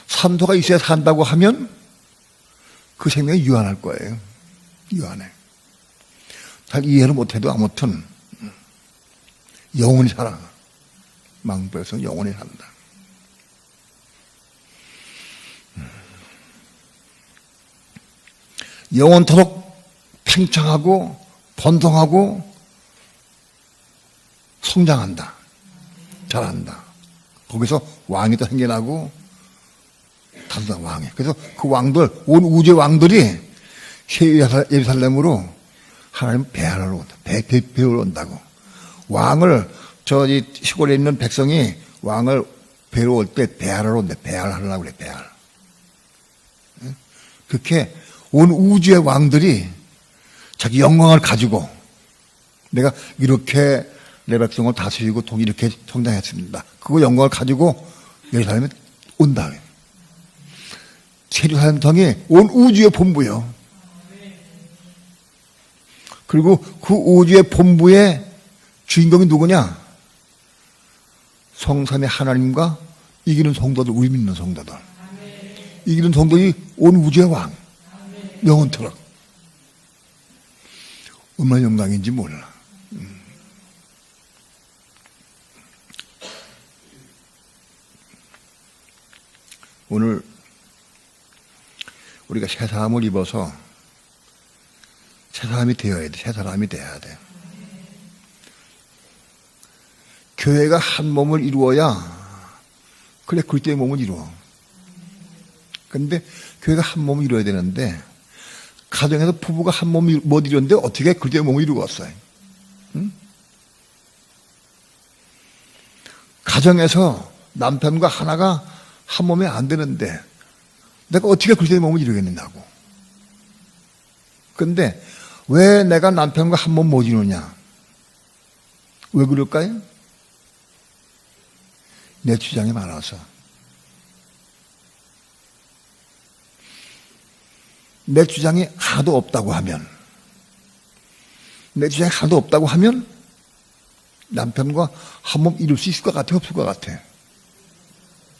산소가 있어야 산다고 하면 그 생명이 유한할 거예요. 유한해. 잘 이해를 못해도 아무튼 영원히 살아. 망부에서 영원히 산다. 영원토록 팽창하고 번성하고 성장한다. 잘한다. 거기서 왕이 또 생겨나고 단단 왕이. 그래서 그 왕들, 온 우주의 왕들이 새 예루살렘으로 하나님 배하러 온다. 배우러 온다고. 왕을, 시골에 있는 백성이 왕을 배우러 올 때 배하러 온대. 배하려고 그래, 배할. 그렇게 온 우주의 왕들이 자기 영광을 가지고 내가 이렇게 내 백성을 다스리고 동 이렇게 성장했습니다. 그거 영광을 가지고 예루살렘에 온다. 예루살렘 성이 온 우주의 본부요. 그리고 그 우주의 본부의 주인공이 누구냐? 성삼의 하나님과 이기는 성도들, 우리 믿는 성도들. 이기는 성도들이 온 우주의 왕. 영원토록. 얼마나 영광인지 몰라. 오늘 우리가 새 사람을 입어서 새 사람이 되어야 돼. 새 사람이 돼야 돼. 교회가 한 몸을 이루어야 그래 그리스도의 몸을 이루어. 그런데 교회가 한 몸을 이루어야 되는데 가정에서 부부가 한 몸을 못 이루었는데 어떻게 그리스도의 몸을 이루었어요? 응? 가정에서 남편과 하나가 한 몸이 안 되는데 내가 어떻게 그리스도의 몸을 이루겠느냐고. 근데 왜 내가 남편과 한 몸 못 이루냐? 왜 그럴까요? 내 주장이 많아서. 내 주장이 하나도 없다고 하면, 남편과 한 몸 이룰 수 있을 것 같아, 없을 것 같아?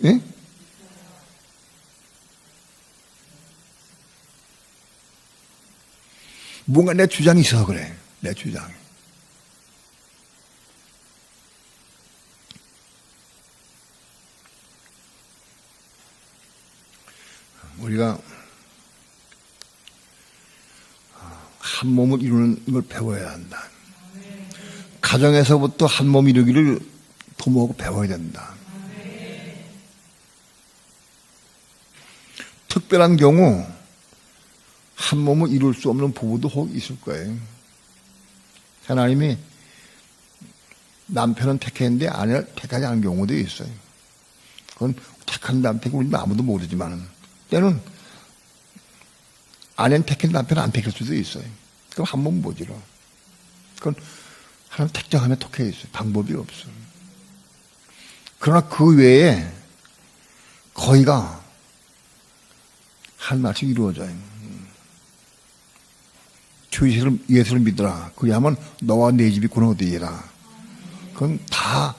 예? 뭔가 내 주장이 있어서 그래. 내 주장이. 우리가 한 몸을 이루는 걸 배워야 한다. 가정에서부터 한 몸 이루기를 부모하고 배워야 된다. 특별한 경우 한 몸을 이룰 수 없는 부부도 혹 있을 거예요. 하나님이 남편은 택했는데 아내를 택하지 않은 경우도 있어요. 그건 택한 남편이 우리는 아무도 모르지만 때는 아내는 택한 남편은 안 택할 수도 있어요. 그럼 한 몸 못 이뤄. 그건 하나님 택정하면 택해 있어요. 방법이 없어. 그러나 그 외에 거의가 한 말씩 이루어져요. 주 예수를 믿으라. 그리하면 너와 네 집이 구원되리라. 그건 다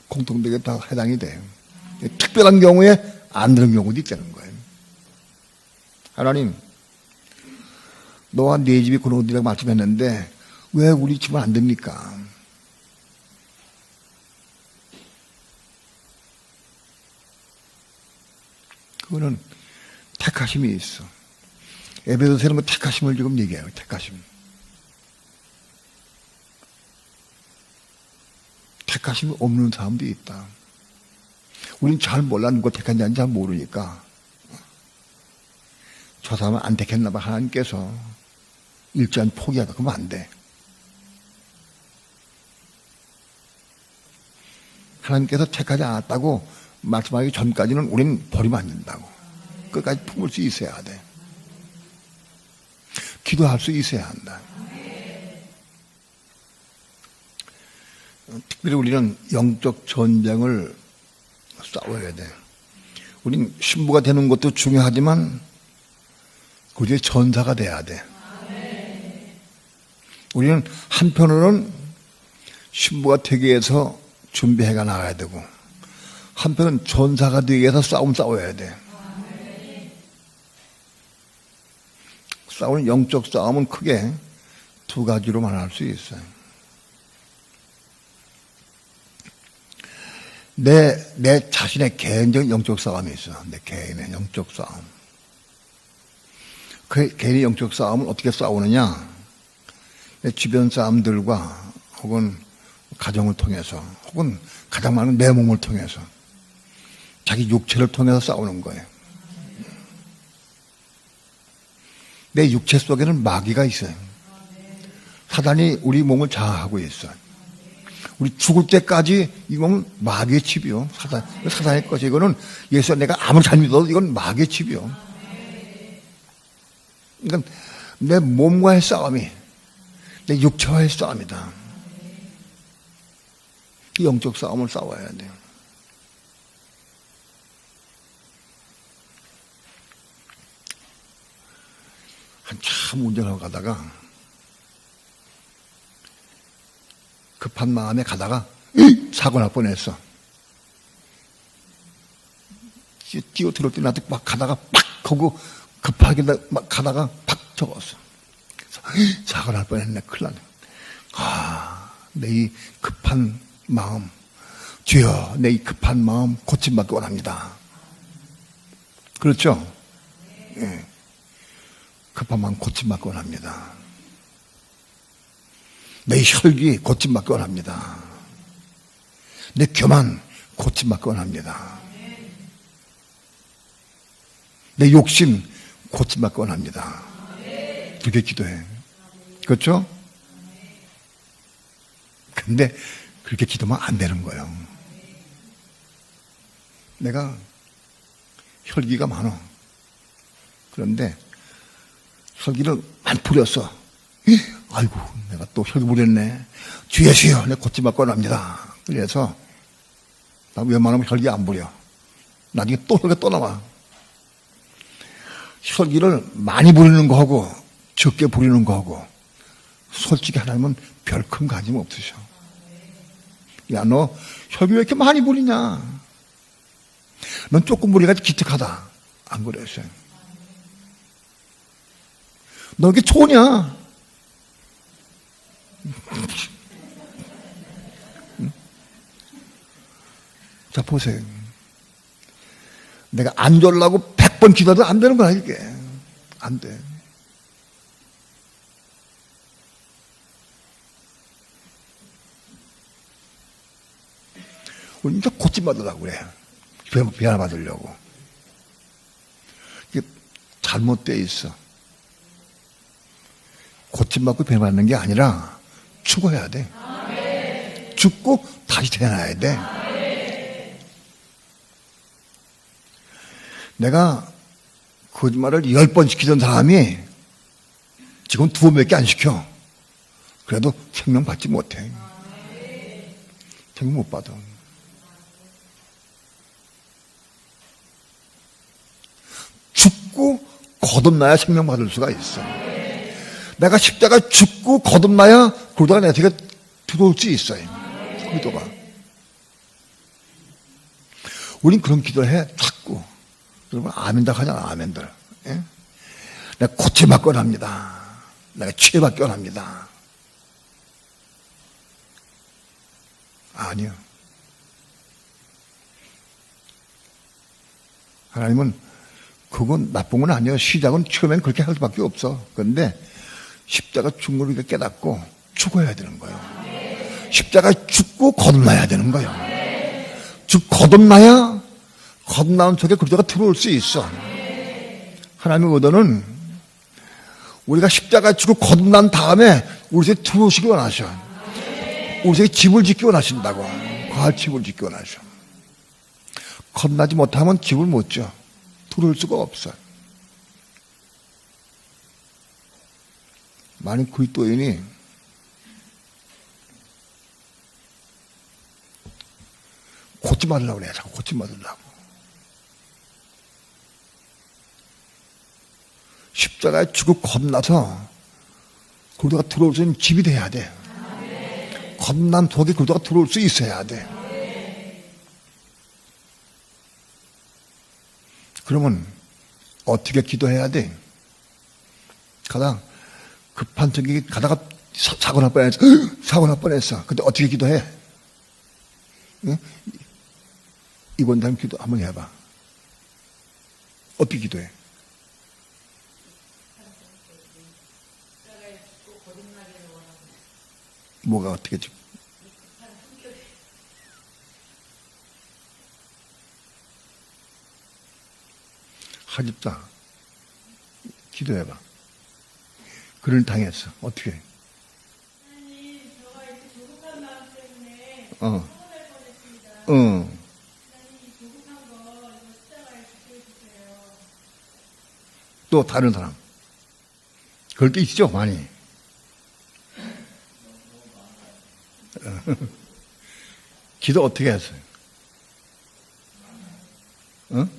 공통되게 다 해당이 돼요. 특별한 경우에 안 되는 경우도 있다는 거예요. 하나님, 너와 네 집이 구원되리라고 말씀했는데 왜 우리 집은 안 됩니까? 그거는 택하심이 있어. 에베소서는 그 택하심을 지금 얘기해요. 택하심. 택하심이 없는 사람도 있다. 우린 잘 몰라. 누가 택한지 잘 모르니까. 저 사람은 안 택했나 봐. 하나님께서 일단 포기하다. 그러면 안 돼. 하나님께서 택하지 않았다고 말씀하기 전까지는 우리는 버리면 안 된다고. 끝까지 품을 수 있어야 돼. 기도할 수 있어야 한다. 특별히 우리는 영적 전쟁을 싸워야 돼. 우린 신부가 되는 것도 중요하지만 그게 전사가 돼야 돼. 우리는 한편으로는 신부가 되기 위해서 준비해가 나가야 되고 한편은 전사가 되기 위해서 싸워야 돼. 싸우는 영적 싸움은 크게 두 가지로 말할 수 있어요. 내 자신의 개인적인 영적 싸움이 있어. 내 개인의 영적 싸움. 그 개인의 영적 싸움은 어떻게 싸우느냐? 내 주변 사람들과 혹은 가정을 통해서 혹은 가장 많은 내 몸을 통해서 자기 육체를 통해서 싸우는 거예요. 내 육체 속에는 마귀가 있어요. 사단이 우리 몸을 장악하고 있어요. 우리 죽을 때까지 이 몸은 마귀의 칩이요. 사단의 것이. 이거는 예수가 내가 아무리 잘 믿어도 이건 마귀의 칩이요. 그러니까 내 몸과의 싸움이 내 육체와의 싸움이다. 이 영적 싸움을 싸워야 돼요. 한참 운전하고 가다가 급한 마음에 가다가 사고 날 뻔했어. 뛰어 들어올 때 나도 막 가다가 팍 하고 급하게 막 가다가 팍 적었어. 사고 날 뻔했네. 큰일 나네. 내 이 급한 마음, 주여, 내 이 급한 마음 고침받기 원합니다. 그렇죠? 예. 급한 마음 고침받기 원합니다. 내 혈기 고침받기 원합니다. 내 교만 고침받기 원합니다. 내 욕심 고침받기 원합니다. 그렇게 기도해. 그렇죠? 근데 그렇게 기도하면 안 되는 거예요. 내가 혈기가 많아. 그런데 혈기를 많이 부렸어. 아이고, 내가 또 혈기 부렸네. 주여시여, 내 고침 받고 납니다. 그래서 나 웬만하면 혈기 안 부려. 나중에 또 혈기가 또 나와. 혈기를 많이 부리는 거하고 적게 부리는 거하고 솔직히 하나님은 별 큰 관심 없으셔. 야, 너 혈기 왜 이렇게 많이 부리냐? 넌 조금 부리가지고 기특하다. 안 그랬어요. 너 이렇게 좋으냐? 자, 보세요. 내가 안 졸라고 100번 기도해도 안 되는 거야, 이게. 안 돼. 우리 이제 고침 받으려고 그래. 변화 받으려고. 이게 잘못되어 있어. 고침 받고 변화 받는 게 아니라 죽어야 돼. 죽고 다시 태어나야 돼. 내가 거짓말을 10번 시키던 사람이 지금 2번밖에 안 시켜. 그래도 생명 받지 못해. 생명 못 받아. 죽고 거듭나야 생명 받을 수가 있어. 내가 십자가 죽고 거듭나야 그러다가 내 세계에 들어올 수 있어요. 기도가. 우린 그런 기도해 자꾸. 여러분 아멘다 하잖아. 아멘들. 예? 내가 고침받고 합니다. 내가 치유받고 합니다. 아니요. 하나님은 그건 나쁜 건 아니에요. 시작은 처음엔 그렇게 할 수밖에 없어. 그런데 십자가 죽는 걸 깨닫고 죽어야 되는 거예요. 십자가 죽고 거듭나야 되는 거예요. 거듭나야 거듭나온 속에 그리스도가 들어올 수 있어. 하나님의 의도는 우리가 십자가 죽고 거듭난 다음에 우리 속에 들어오시기 원하셔. 우리 속에 집을 짓기 원하신다고. 과할 집을 짓기 원하셔. 거듭나지 못하면 집을 못 져. 들어올 수가 없어. 많은 그리스도인이 고침 받으려고 그래. 자꾸 고침 받으려고. 십자가에 죽고 겁나서 그리스도가 들어올 수 있는 집이 돼야 돼. 겁난 속에 그리스도가 들어올 수 있어야 돼. 그러면 어떻게 기도해야 돼? 가다가 급한 척이 가다가 사고 날 뻔했어. 사고 날 뻔했어. 근데 어떻게 기도해? 응? 이번 다음 기도 한번 해봐. 어떻게 기도해? 뭐가 어떻게 지? 하집사 기도해봐. 그를 당했어. 어떻게 해? 하나님, 저가 이렇게 조급한 마음 때문에 어. 서운할 뻔했습니다. 응. 하나님, 조급한 거 이거 십자가에 죽여주세요. 또 다른 사람. 그럴 게 있죠, 많이. 기도 어떻게 했어요? 응?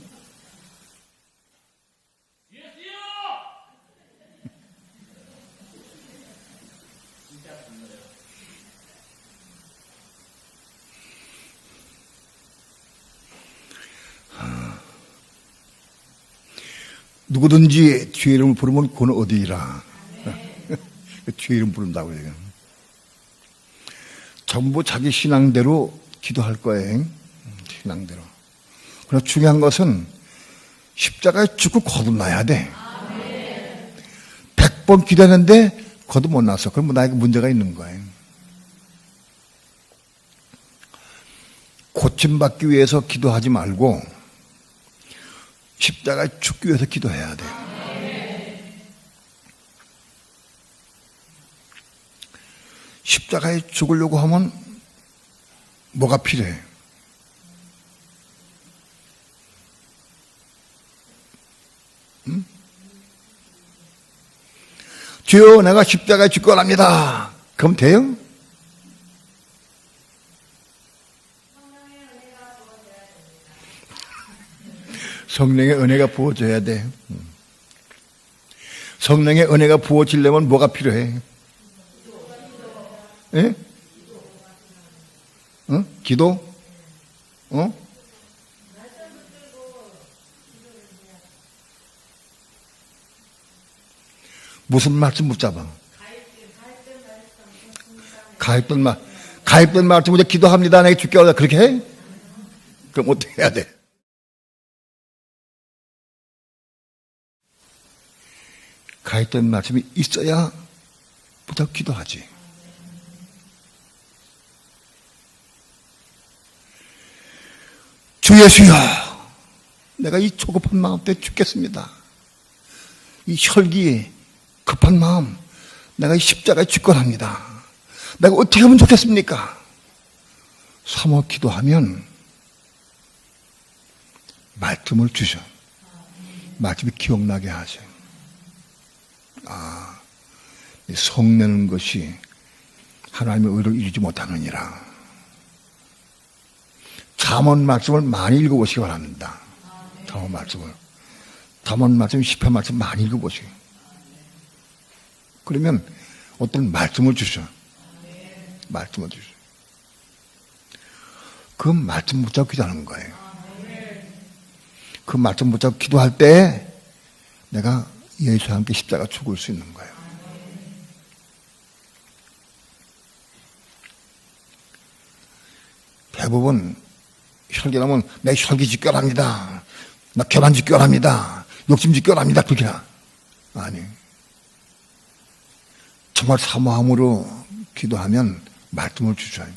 누구든지 주의 이름을 부르면 그는 어디이라. 주의 이름 부른다고 해요. 전부 자기 신앙대로 기도할 거예요. 신앙대로. 그러나 중요한 것은 십자가에 죽고 거듭나야 돼. 100번 기도했는데 거듭 못 났어. 그러면 나에게 문제가 있는 거예요. 고침받기 위해서 기도하지 말고 십자가에 죽기 위해서 기도해야 돼. 십자가에 죽으려고 하면 뭐가 필요해? 응? 주여 내가 십자가에 죽고랍니다. 그럼 돼요? 성령의 은혜가 부어져야 돼. 성령의 은혜가 부어지려면 뭐가 필요해? 예? 기도? 무슨 말씀 붙잡아? 가입된 말씀 이제 기도합니다. 내가 죽게 하라. 그렇게 해? 그럼 어떻게 해야 돼? 가입된 말씀이 있어야 부터 기도하지. 주 예수여, 내가 이 조급한 마음 때문에 죽겠습니다. 이 혈기에 급한 마음, 내가 이 십자가에 죽고랍니다. 내가 어떻게 하면 좋겠습니까? 삼어 기도하면 말씀을 주셔. 말씀이 기억나게 하셔. 성내는 것이 하나님의 의를 이루지 못하느니라. 잠언 말씀을 많이 읽어보시기 바랍니다. 잠언 말씀을. 잠언 말씀, 시편 말씀 많이 읽어보시고. 그러면 어떤 말씀을 주셔. 말씀을 주셔. 그 말씀 붙잡고 기도하는 거예요. 그 말씀 붙잡고 기도할 때 내가 예수와 함께 십자가 죽을 수 있는 거예요. 대부분 혈기라면 내 혈기 직결합니다. 나 교만 직결합니다. 욕심 직결합니다. 그렇게 아니. 정말 사모함으로 기도하면 말씀을 주셔요.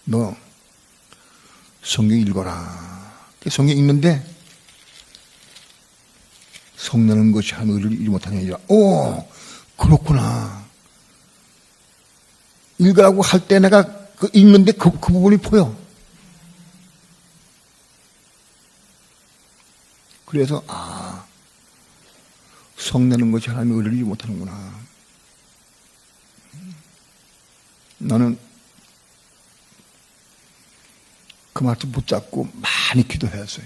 너 성경 읽어라. 성경 읽는데 성내는 것이 한 의를 이루지 못하는 일이라. 오, 그렇구나. 읽으라고 할 때 내가 읽는데 그 부분이 보여. 그래서 성내는 것이 하나님의 의를 이루지 못하는구나. 나는 그 말씀 붙잡고 많이 기도했어요.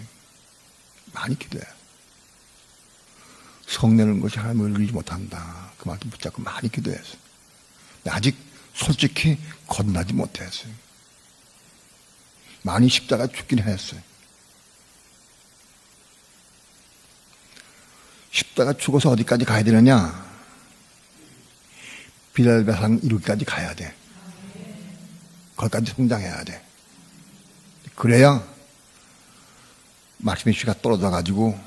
많이 기도해. 성내는 것이 하나님을 이루지 못한다. 그 말씀 붙잡고 많이 기도했어요. 아직 솔직히 거듭나지 못했어요. 많이 십자가 죽긴 했어요. 십자가 죽어서 어디까지 가야 되느냐? 비달배상 이루기까지 가야 돼. 거기까지 성장해야 돼. 그래야 말씀의 씨가 떨어져가지고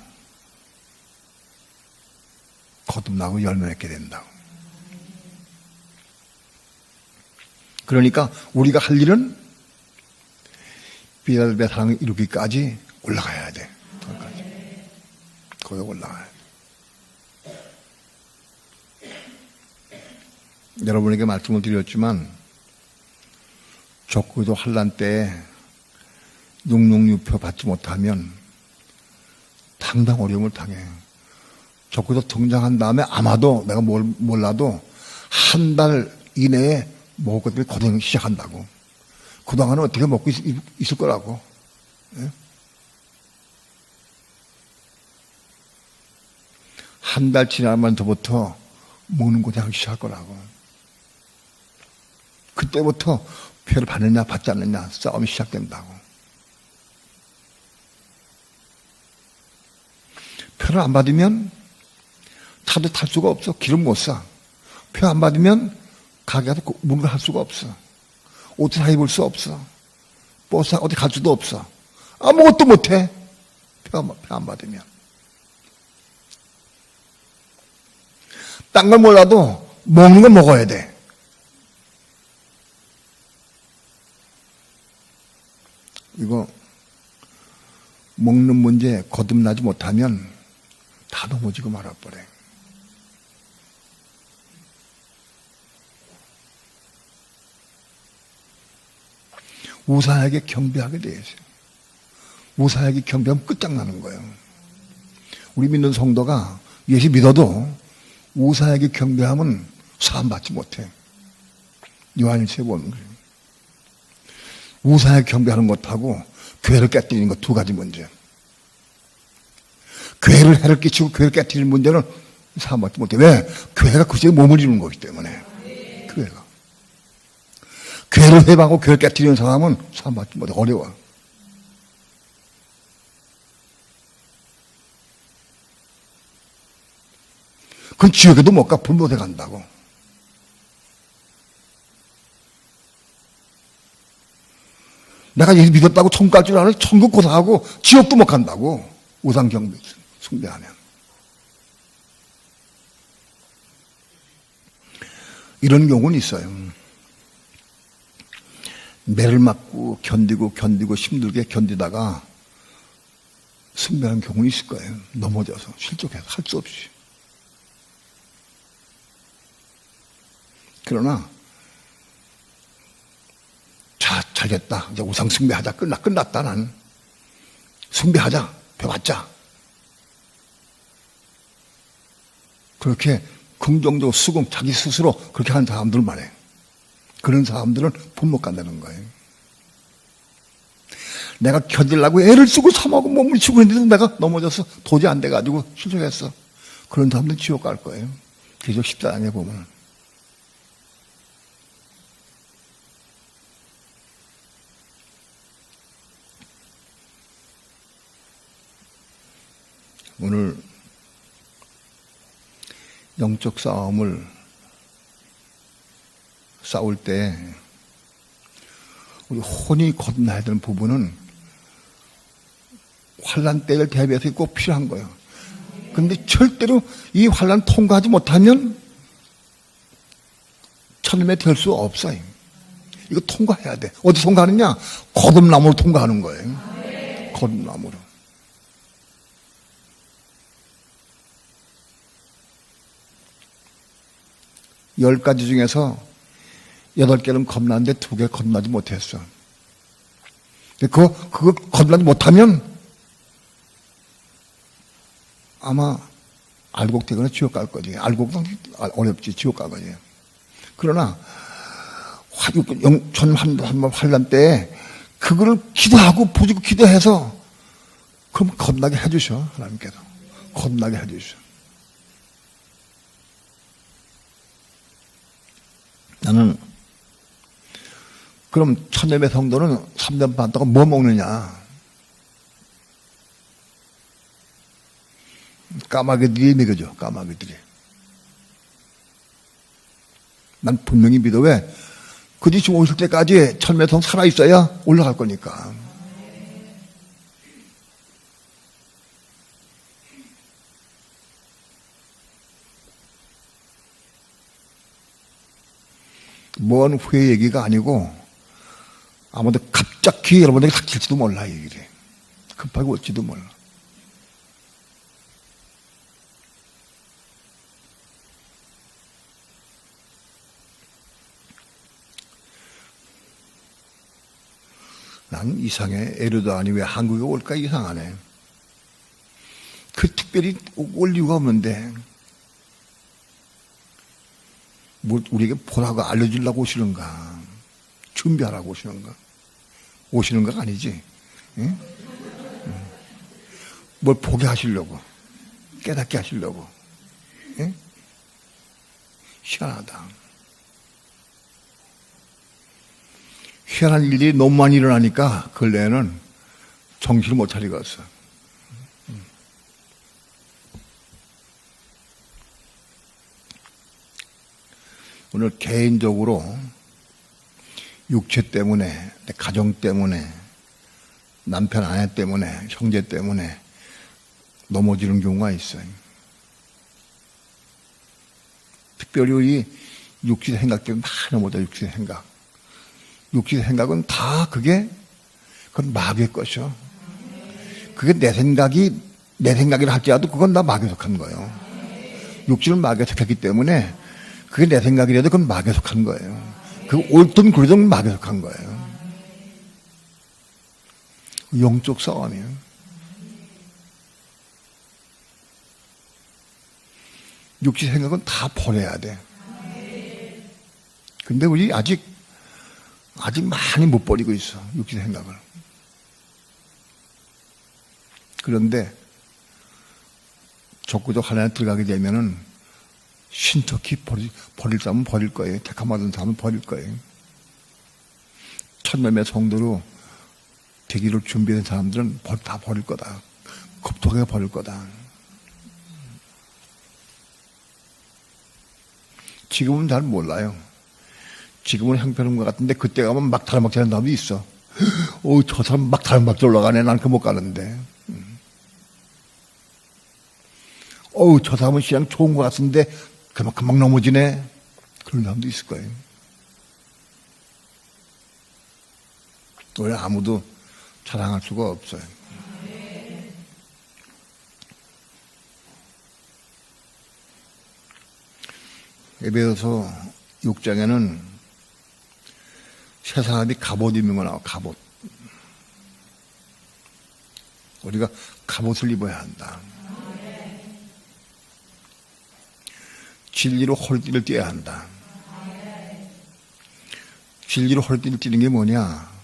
거듭나고 열매 맺게 된다고. 그러니까 우리가 할 일은 비달배 사랑을 이루기까지 올라가야 돼. 거기 올라가야 돼. 여러분에게 말씀을 드렸지만 적그리스도 환난 때 육육유표 받지 못하면 상당 어려움을 당해요. 적그리스도 등장한 다음에 아마도 내가 몰라도 한 달 이내에 먹을 것들이 고생을 시작한다고. 그동안은 어떻게 먹고 있을 거라고. 예? 한 달 지나면서부터 먹는 고생을 시작할 거라고. 그때부터 표를 받느냐 받지 않느냐 싸움이 시작된다고. 표를 안 받으면 차도 탈 수가 없어. 길은 못 사. 표 안 받으면 가게 가서 문을 할 수가 없어. 옷을 사 입을 수 없어. 버스 어디 갈 수도 없어. 아무것도 못 해. 표 안 받으면. 딴 걸 몰라도 먹는 걸 먹어야 돼. 이거 먹는 문제 거듭나지 못하면 다 넘어지고 말아버려. 우사에게 경배하게 돼 있어요. 우사에게 경배하면 끝장나는 거예요. 우리 믿는 성도가 예수 믿어도 우상에게 경배하면 사함받지 못해. 요한일서에 보면 그래요. 우상에게 경배하는 것하고 교회를 깨뜨리는 것 두 가지 문제. 교회를 해를 끼치고 교회를 깨뜨리는 문제는 사함받지 못해. 왜? 교회가 그 속에 몸을 이루는 거기 때문에. 교회가. 교회를 회방하고 교회를 깨뜨리는 사람은 사함받지 못해. 어려워. 그건 지옥에도 못 가. 불못에 간다고. 내가 예수 믿었다고 천국 갈 줄 아는 천국 고사하고 지옥도 못 간다고. 우상 경배, 숭배하면. 이런 경우는 있어요. 매를 맞고 견디고 힘들게 견디다가 숭배하는 경우는 있을 거예요. 넘어져서 실족해서 할 수 없이. 그러나 자, 잘 됐다. 이제 우상 숭배하자. 끝났다. 나는. 숭배하자. 배웠자. 그렇게 긍정적으로 수긍, 자기 스스로 그렇게 하는 사람들은 말해. 그런 사람들은 못 간다는 거예요. 내가 견디려고 애를 쓰고 삼하고 몸을 치고 있는데도 내가 넘어져서 도저히 안 돼가지고 실족했어. 그런 사람들은 지옥 갈 거예요. 계속 14장에 보면. 오늘 영적 싸움을 싸울 때 우리 혼이 거듭나야 되는 부분은 환난 때를 대비해서 꼭 필요한 거예요. 그런데 절대로 이 환난 통과하지 못하면 천림에 될 수 없어요. 이거 통과해야 돼. 어디 통과하느냐? 거듭남으로 통과하는 거예요. 거듭남으로. 열 가지 중에서 8개는 겁나는데 2개 겁나지 못했어. 그거 겁나지 못하면 아마 알곡되거나 지옥 갈 거지. 알곡은 어렵지. 지옥 갈 거지. 그러나 영천한번 환란 때 그거를 기도하고 부지고 기도해서 그럼 겁나게 해주셔. 하나님께서. 겁나게 해주셔. 나는 그럼 천년의 성도는 3년 반 동안 뭐 먹느냐? 까마귀들이 먹여줘. 까마귀들이. 난 분명히 믿어. 왜? 그들이 지금 오실 때까지 천매성 살아있어야 올라갈 거니까. 뭔 후회 얘기가 아니고 아무도 갑자기 여러분에게 닥칠지도 몰라. 이 일이 급하게 올지도 몰라. 난 이상해. 에르도안이 왜 한국에 올까 이상하네. 그 특별히 올 이유가 없는데 뭐 우리에게 보라고 알려주려고 오시는가? 준비하라고 오시는가? 오시는 거 아니지? 응? 뭘 보게 하시려고, 깨닫게 하시려고. 응? 희한하다. 희한한 일이 너무 많이 일어나니까 근래에는 정신을 못 차리겠어. 오늘 개인적으로 육체 때문에, 내 가정 때문에, 남편 아내 때문에, 형제 때문에 넘어지는 경우가 있어요. 특별히 우리 육체 생각 때문에 다 넘어져. 육체 생각. 육체 생각은 다 그건 마귀의 것이요. 그게 내 생각이라 할지라도 그건 다 마귀에 속한 거예요. 육체는 마귀에 속했기 때문에 그게 내 생각이라도 그건 마귀에 속한 거예요. 그 옳든 그르든 마귀에 속한 거예요. 영적 싸움이에요. 육체 생각은 다 버려야 돼. 근데 우리 아직 많이 못 버리고 있어, 육체 생각을. 그런데 적구적 하나에 들어가게 되면은 신속히 버릴 사람은 버릴 거예요. 택함받은 사람은 버릴 거예요. 천명의 성도로 되기를 준비한 사람들은 다 버릴 거다. 급속하게 버릴 거다. 지금은 잘 몰라요. 지금은 형편없는 것 같은데 그때 가면 막타락막타 하는 사람도 있어. 저 사람 막타락막타 올라가네. 난 그 못 가는데. 저 사람은 신앙 좋은 것 같은데 금방 넘어지네. 그런 사람도 있을 거예요. 왜 아무도 자랑할 수가 없어요. 에베소서 6장에는 세 사람이 갑옷 입는 거 나와. 갑옷. 우리가 갑옷을 입어야 한다. 진리로 허리띠를 떼야 한다. 진리로 허리띠를 떼는 게 뭐냐?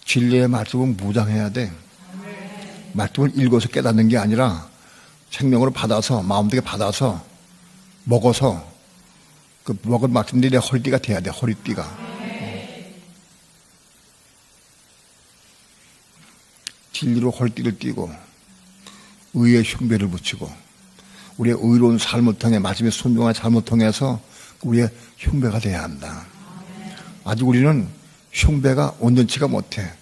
진리의 말씀을 무장해야 돼. 말씀을 읽어서 깨닫는 게 아니라 생명으로 받아서, 마음속에 받아서, 먹어서 그 먹은 말씀들이 내 허리띠가 돼야 돼. 허리띠가. 진리로 허리띠를 띠고 의의 흉배를 붙이고 우리의 의로운 삶을 통해 말씀의 순종한 삶을 통해서 우리의 흉배가 돼야 한다. 아직 우리는 흉배가 온전치가 못해.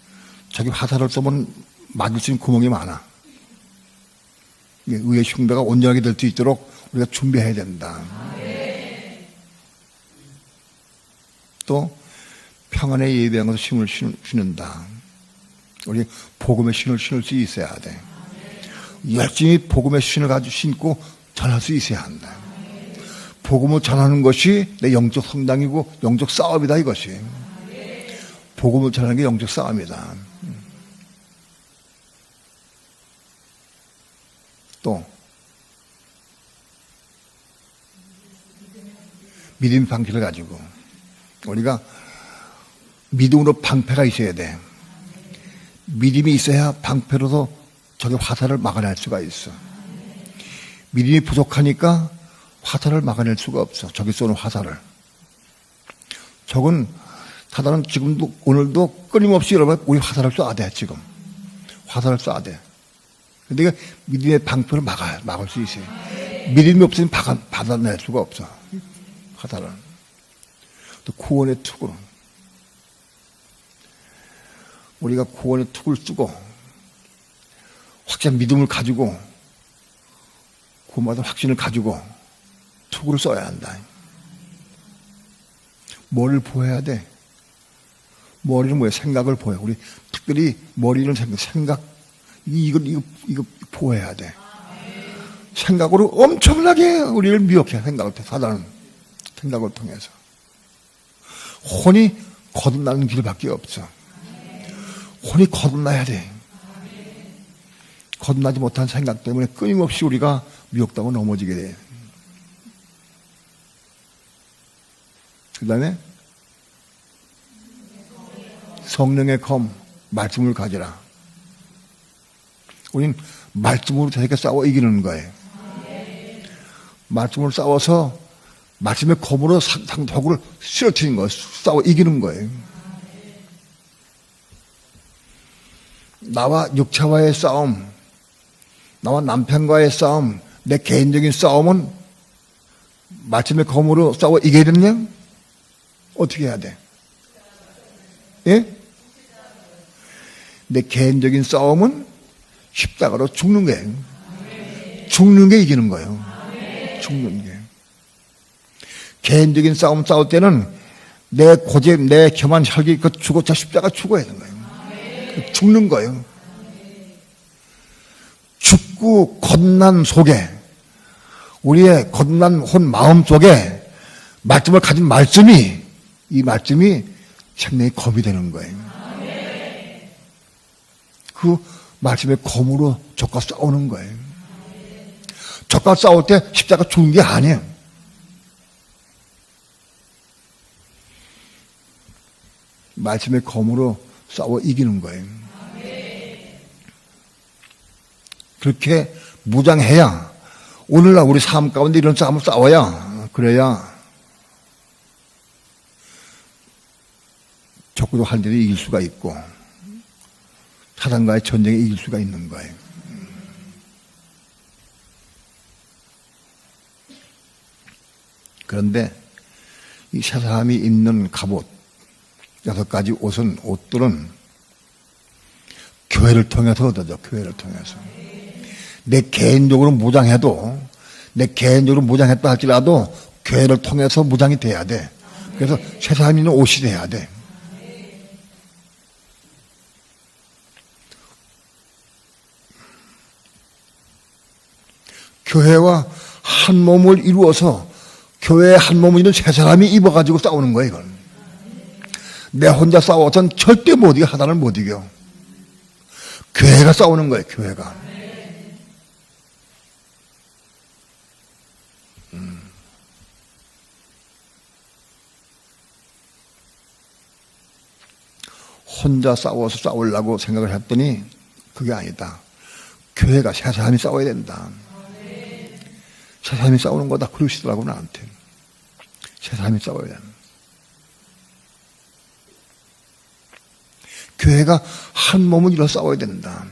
자기 화살을 쏘면 맞을 수 있는 구멍이 많아. 의의 흉배가 온전하게 될 수 있도록 우리가 준비해야 된다. 또 평안의 예배한 것을 힘을 신는다. 우리 복음의 신을 신을 수 있어야 돼. 열심히 복음의 신을 가지고 신고 전할 수 있어야 한다. 복음을 전하는 것이 내 영적 성장이고 영적 싸움이다, 이것이. 복음을 전하는 게 영적 싸움이다. 또 믿음 방패를 가지고 우리가 믿음으로 방패가 있어야 돼. 믿음이 있어야 방패로도 적의 화살을 막아낼 수가 있어. 믿음이 부족하니까 화살을 막아낼 수가 없어. 적이 쏘는 화살을. 적은 사단은 지금도 오늘도 끊임없이 여러분 우리 화살을 쏴야 돼. 지금 화살을 쏴야 돼. 근데 믿음의 방패를 막을 수 있어요. 믿음이 없으면 받아낼 수가 없어. 화살을. 또 구원의 투구로 우리가 구원의 투구를 쓰고 확실한 믿음을 가지고 구원받은 확신을 가지고 투구를 써야 한다. 머리를 보여야 돼. 머리는 뭐야? 생각을 보여. 우리 특별히 머리는 생각 이거 보여야 돼. 생각으로 엄청나게 우리를 미혹해. 생각을 통해 사단은 생각을 통해서 혼이 거듭나는 길밖에 없어. 혼이 거듭나야 돼. 거듭나지 못한 생각 때문에 끊임없이 우리가 미혹당하고 넘어지게 돼. 그 다음에 성령의 검, 말씀을 가지라. 우리는 말씀으로 저렇게 싸워 이기는 거예요. 말씀으로 싸워서 말씀의 검으로 상대를 쓰러뜨리는 거예요. 싸워 이기는 거예요. 나와 육체와의 싸움, 나와 남편과의 싸움, 내 개인적인 싸움은 말씀의 검으로 싸워 이겨야 되느냐? 어떻게 해야 돼? 예? 내 개인적인 싸움은 십자가로 죽는 거예요. 죽는 게 이기는 거예요. 죽는 게. 개인적인 싸움 싸울 때는 내 고집, 내 교만, 혈기, 그 죽어서 십자가 죽어야 되는 거예요. 죽는 거예요. 죽고 겁난 속에, 우리의 겁난 혼 마음 속에 말씀을 가진 말씀이, 이 말씀이 생명의 검이 되는 거예요. 그 말씀의 검으로 적과 싸우는 거예요. 적과 싸울 때 십자가 죽은 게 아니에요. 말씀의 검으로 싸워 이기는 거예요. 그렇게 무장해야 오늘날 우리 삶 가운데 이런 싸움을 싸워야 그래야 적구도 할 때도 이길 수가 있고 사단과의 전쟁에 이길 수가 있는 거예요. 그런데 이 세 사람이 입는 갑옷 6가지 옷들은 교회를 통해서 얻어져. 교회를 통해서. 내 개인적으로 무장했다 할지라도 교회를 통해서 무장이 돼야 돼. 그래서 세 사람이 있는 옷이 돼야 돼. 교회와 한 몸을 이루어서 교회의 한 몸을 이룬 세 사람이 입어가지고 싸우는 거예요, 이건. 내 혼자 싸워서는 절대 못 이겨, 하나를 못 이겨. 교회가 싸우는 거예요, 교회가. 혼자 싸워서 싸우려고 생각을 했더니 그게 아니다. 교회가 세 사람이 싸워야 된다. 세 사람이 싸우는 거다. 그러시더라고, 나한테. 세 사람이 싸워야 된다. 교회가 한 몸을 이뤄 싸워야 된다.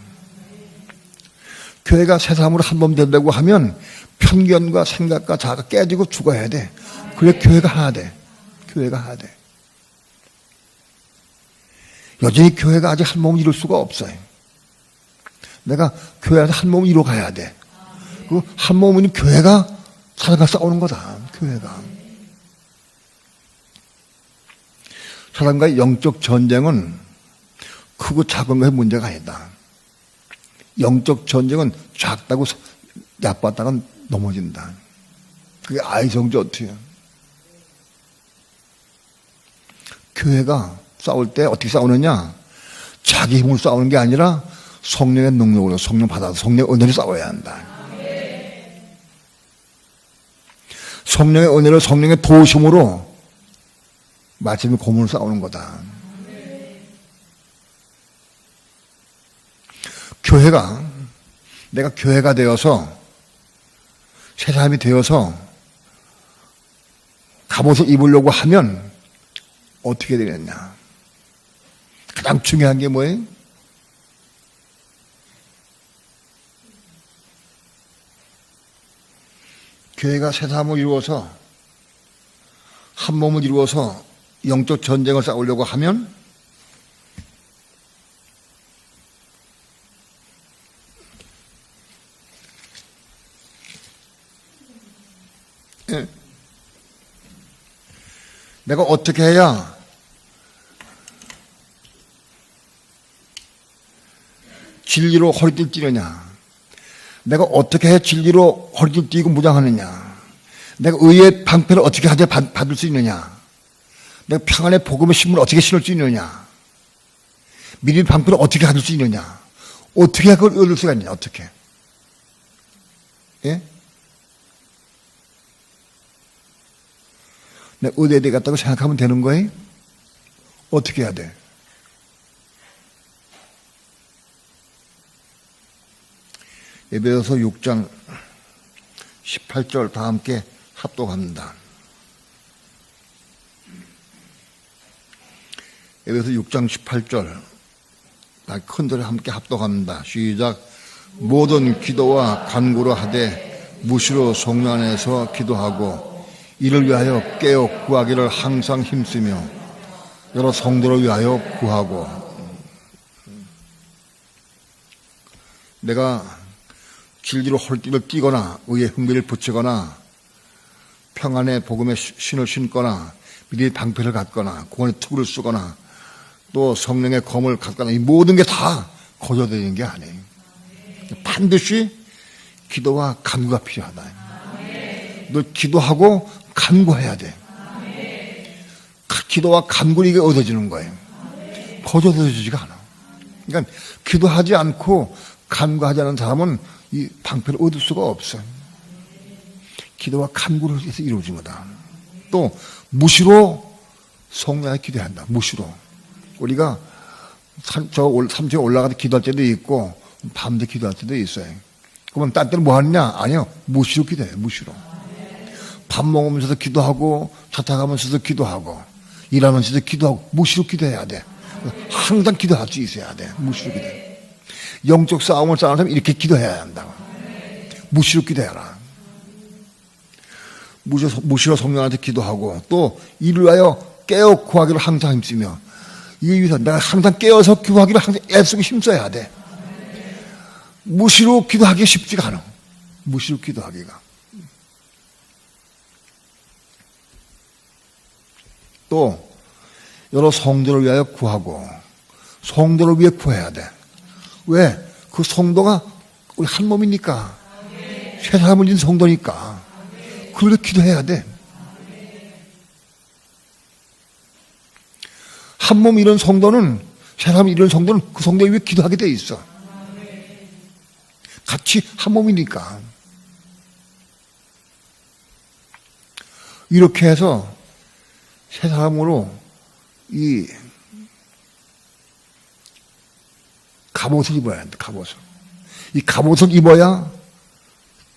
교회가 세 사람으로 한 몸 된다고 하면 편견과 생각과 자아가 깨지고 죽어야 돼. 그래 교회가 하나 돼. 교회가 하나 돼. 여전히 교회가 아직 한 몸을 이룰 수가 없어요. 내가 교회에서 한 몸을 이뤄 가야 돼. 그 한 몸은 교회가 사람과 싸우는 거다. 교회가. 사람과의 영적 전쟁은 크고 작은 거에 문제가 아니다. 영적 전쟁은 작다고 나빴다가 넘어진다. 그게 아이성지 어떻게. 교회가 싸울 때 어떻게 싸우느냐? 자기 힘으로 싸우는 게 아니라 성령의 능력으로, 성령 받아서 성령의 은혜로 싸워야 한다. 성령의 은혜로, 성령의 도우심으로 말씀의 고문을 싸우는 거다. 교회가, 내가 교회가 되어서, 새 사람이 되어서 갑옷을 입으려고 하면 어떻게 되겠냐? 가장 중요한 게 뭐예요? 교회가 새 사람을 이루어서 한 몸을 이루어서 영적 전쟁을 싸우려고 하면 내가 어떻게 해야 진리로 허리띠를 찌느냐? 내가 어떻게 해야 진리로 허리띠를 띠고 무장하느냐? 내가 의의 방패를 어떻게 하자 받을 수 있느냐? 내가 평안의 복음의 신문을 어떻게 신을 수 있느냐? 믿음의 방패를 어떻게 가질 수 있느냐? 어떻게 해야 그걸 얻을 수가 있느냐? 어떻게? 예? 내가 의대에 갔다고 생각하면 되는 거예요? 어떻게 해야 돼? 에베소서 6장 18절 다 함께 합독합니다. 에베소서 6장 18절 다 큰 소리 함께 합독합니다. 시작. 모든 기도와 간구로 하되 무시로 성령 안에서 기도하고 이를 위하여 깨어 구하기를 항상 힘쓰며 여러 성도를 위하여 구하고. 내가 진리로 헐띠를 띠거나 의의 흥미를 붙이거나 평안의 복음의 신을 신거나 미리의 방패를 갖거나 구원의 투구를 쓰거나 또 성령의 검을 갖거나 이 모든 게 다 거저되는 게 아니에요. 반드시 기도와 간구가 필요하다. 너 기도하고 간구해야 돼. 기도와 간구는 이게 얻어지는 거예요. 거저되지가 않아. 그러니까 기도하지 않고 간구하지 않은 사람은 이 방패를 얻을 수가 없어요. 기도와 간구를 해서 이루어진 거다. 또 무시로 성령에 기도한다. 무시로. 우리가 산에 올라가서 기도할 때도 있고 밤새 기도할 때도 있어요. 그러면 딴 때는 뭐 하느냐? 아니요. 무시로 기도해요. 무시로. 밥 먹으면서도 기도하고 차 타가면서도 기도하고 일하면서도 기도하고 무시로 기도해야 돼. 항상 기도할 수 있어야 돼. 무시로 기도해. 영적 싸움을 싸우는 사람은 이렇게 기도해야 한다고. 무시로 기도해라. 무시로 성령한테 기도하고 또 이를 위하여 깨어 구하기를 항상 힘쓰며 이에 위해서 내가 항상 깨어서 구하기를 항상 애쓰고 힘써야 돼. 무시로 기도하기 쉽지가 않아. 무시로 기도하기가. 또 여러 성도를 위하여 구하고 성도를 위해 구해야 돼. 왜? 그 성도가 우리 한 몸이니까 세 사람을 진 성도니까 그걸 기도해야 돼. 한 몸 이런 성도는 세 사람 이런 성도는 그 성도에 위해 기도하게 돼 있어. 같이 한 몸이니까. 이렇게 해서 세 사람으로 이 갑옷을 입어야 한다. 갑옷을. 이 갑옷을 입어야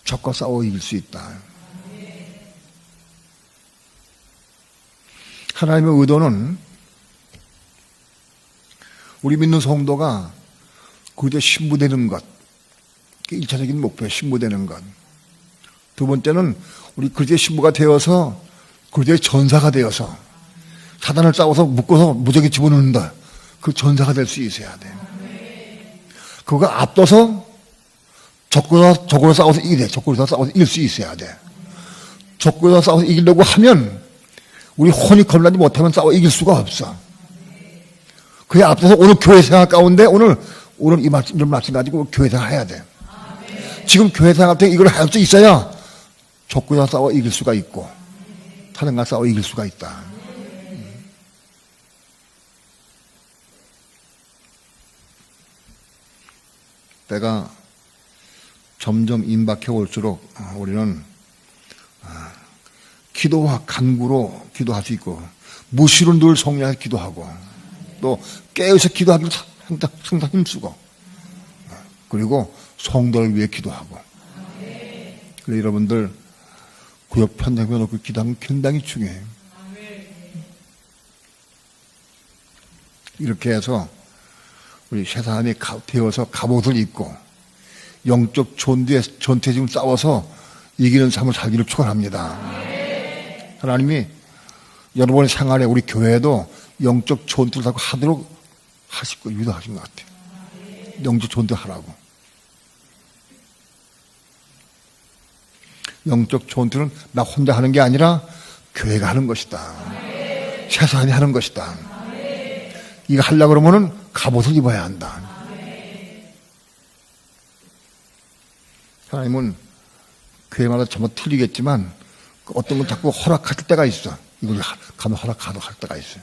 적과 싸워 이길 수 있다. 하나님의 의도는 우리 믿는 성도가 그리스도의 신부되는 것, 1차적인 목표에 신부되는 것. 두 번째는 우리 그리스도의 신부가 되어서 그리스도의 전사가 되어서 사단을 싸워서 묶어서 무적에 집어넣는다. 그 전사가 될 수 있어야 돼. 그거 앞서서 적군과 싸워서 이기래. 적군과 싸워서 이길 수 있어야 돼. 적군과 싸워서 이기려고 하면 우리 혼이 겁나지 못하면 싸워 이길 수가 없어. 그에 앞서서 오늘 교회 생활 가운데 오늘 이 말씀 가지고 교회 생활 해야 돼. 지금 교회 생활 때 이걸 할 수 있어야 적군과 싸워 이길 수가 있고 사단과 싸워 이길 수가 있다. 때가 점점 임박해 올수록 우리는 기도와 간구로 기도할 수 있고 무시로 늘 성령에 기도하고 또 깨어서 기도하기를 항상 힘쓰고 그리고 성도를 위해 기도하고 그래서 여러분들 구역 편장해 놓고 기도하면 굉장히 중요해요. 이렇게 해서 우리 세 사람이 되어서 갑옷을 입고 영적 전투에 지금 싸워서 이기는 삶을 살기를 축원합니다. 하나님이 여러분의 생활에 우리 교회에도 영적 전투를 하도록 하시고 유도하신 것 같아요. 영적 전투 하라고. 영적 전투는 나 혼자 하는 게 아니라 교회가 하는 것이다. 세 사람이 하는 것이다. 이거 하려고 그러면은 갑옷을 입어야 한다. 하나님은 교회마다 전부 틀리겠지만 어떤 건 자꾸 허락할 때가 있어. 이걸 가면 허락하도록 할 때가 있어요.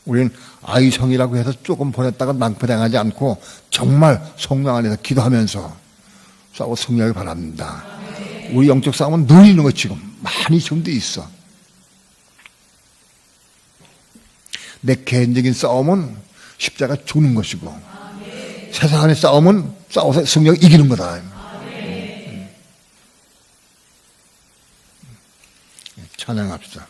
우리는 아이성이라고 해서 조금 보냈다가 낭패당하지 않고 정말 성령 안에서 기도하면서 싸워 승리하기 바랍니다. 우리 영적 싸움은 늘 있는 거 지금 많이 지금도 있어. 내 개인적인 싸움은 십자가 죽는 것이고 세상의 싸움은 싸워서 승리하고 이기는 거다. 찬양합시다.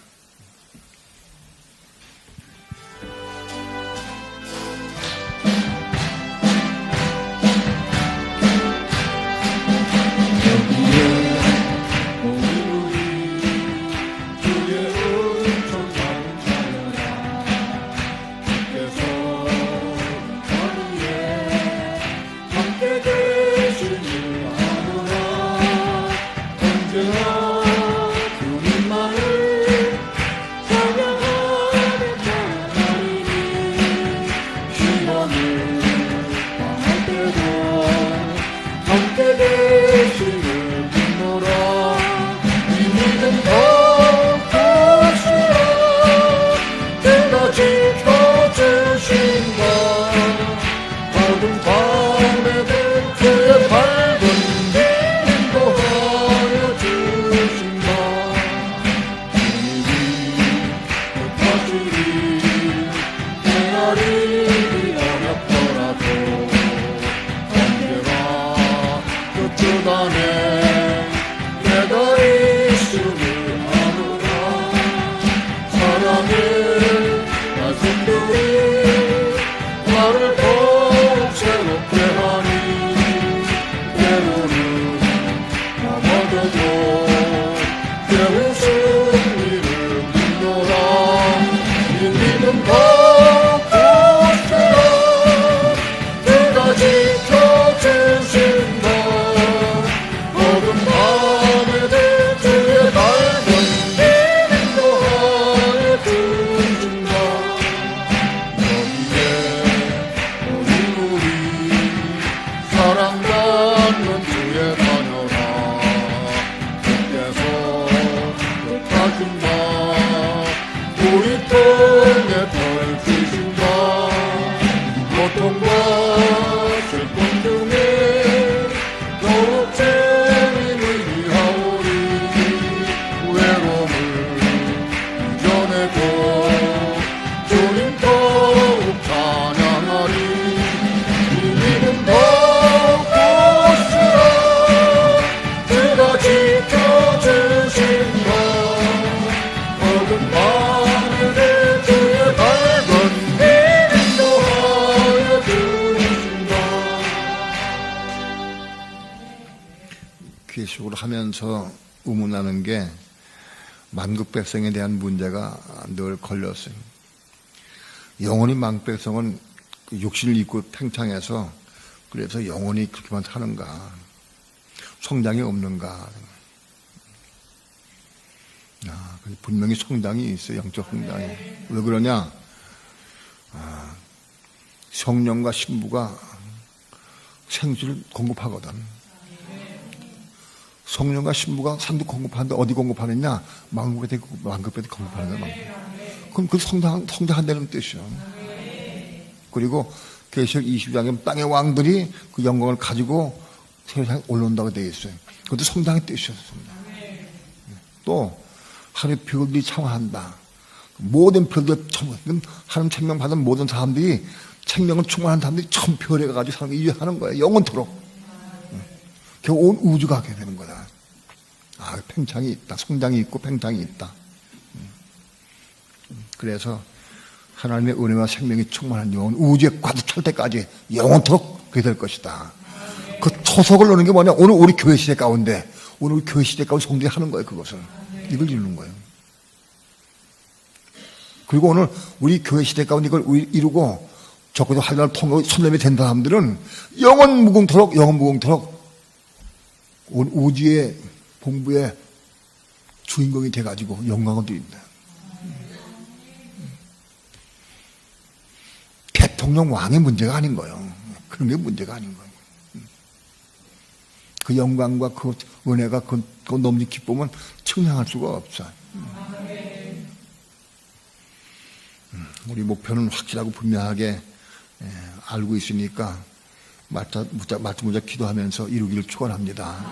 계시록을 하면서 의문나는 게 만국 백성에 대한 문제가 늘 걸렸어요. 영원히 만국 백성은 육신을 입고 팽창해서 그래서 영원히 그렇게만 사는가? 성장이 없는가? 분명히 성장이 있어요. 영적 성장이. 왜 그러냐? 성령과 신부가 생수를 공급하거든. 성령과 신부가 산도 공급하는데 어디 공급하느냐? 만국에 공급하는 거야. 그럼 그 성장한다는 뜻이야. 그리고 계시록 20장에 땅의 왕들이 그 영광을 가지고 세상에 올라온다고 되어 있어요. 그것도 성장의 뜻이었습니다. 또 하늘의 별들이 창화한다. 모든 별들 하나님 생명 받은 모든 사람들이 생명을 충만한 사람들이 천 별에 가가지고 사람을 이해하는 거예요. 영원토록. 결국 온 우주가 하게 되는 거다. 팽창이 있다. 성장이 있고 팽창이 있다. 그래서 하나님의 은혜와 생명이 충만한 영혼, 우주에 가득 찰 때까지 영원토록 그게 될 것이다. 그 토속을 넣는 게 뭐냐? 오늘 우리 교회 시대 가운데, 오늘 우리 교회 시대 가운데 성도들이 하는 거예요, 그것을. 이걸 이루는 거예요. 그리고 오늘 우리 교회 시대 가운데 이걸 이루고, 적어도 하나님을 통하고 선lem이 된 사람들은 영원 무궁토록 온 우주의 본부의 주인공이 돼가지고 영광을 드립니다. 대통령 왕의 문제가 아닌 거예요. 그런 게 문제가 아닌 거예요. 그 영광과 그 은혜가 그 넘는 기쁨은 측량할 수가 없어. 우리 목표는 확실하고 분명하게 알고 있으니까 말씀무자 기도하면서 이루기를 축원합니다.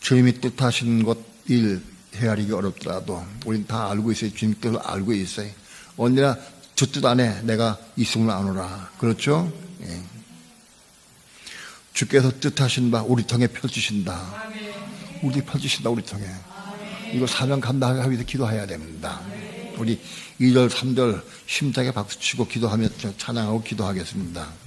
주님이 뜻하신 것 일 헤아리기 어렵더라도 우리는 다 알고 있어요. 주님 뜻을 알고 있어요. 언제나 저 뜻 안에 내가 있음을 아노라. 그렇죠? 예. 주께서 뜻하신 바 우리 통해 펼치신다. 우리 펼치신다. 우리 통해. 이거 사명 감당하기 위해서 기도해야 됩니다. 우리 2절 3절 심장에 박수치고 기도하며 찬양하고 기도하겠습니다.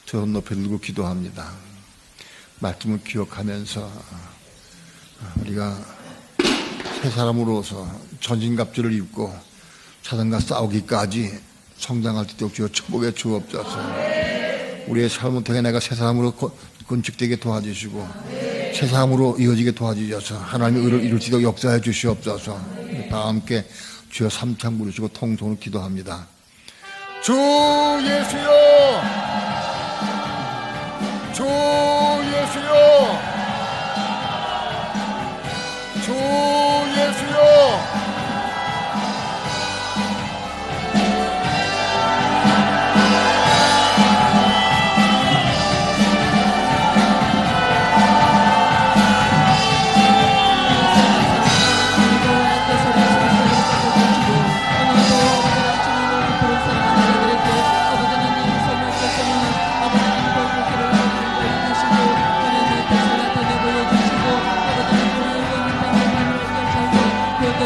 두 높이 들고 기도합니다. 말씀을 기억하면서 우리가 새 사람으로서 전신갑주를 입고 사단과 싸우기까지 성장할 수 있도록 주여 축복해 주옵소서. 우리의 삶을 통해 내가 새 사람으로 건축되게 도와주시고 새 사람으로 이어지게 도와주셔서 하나님의 의를 이룰 수 있도록 역사해 주시옵소서. 다 함께 주여 삼창 부르시고 통성으로 기도합니다. 주 예수여, 주 예수여, 주 예수여.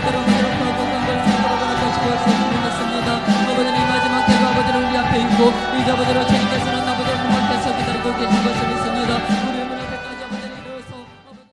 아버지로 거룩한 걸 생각하고 다시 보였으면 믿습니다. 아버지는 이 마지막 때가 아버지를 우리 앞에 있고 이제 아버지로 주님께서는 아버지를 문 앞에서 기다리고 계신 것을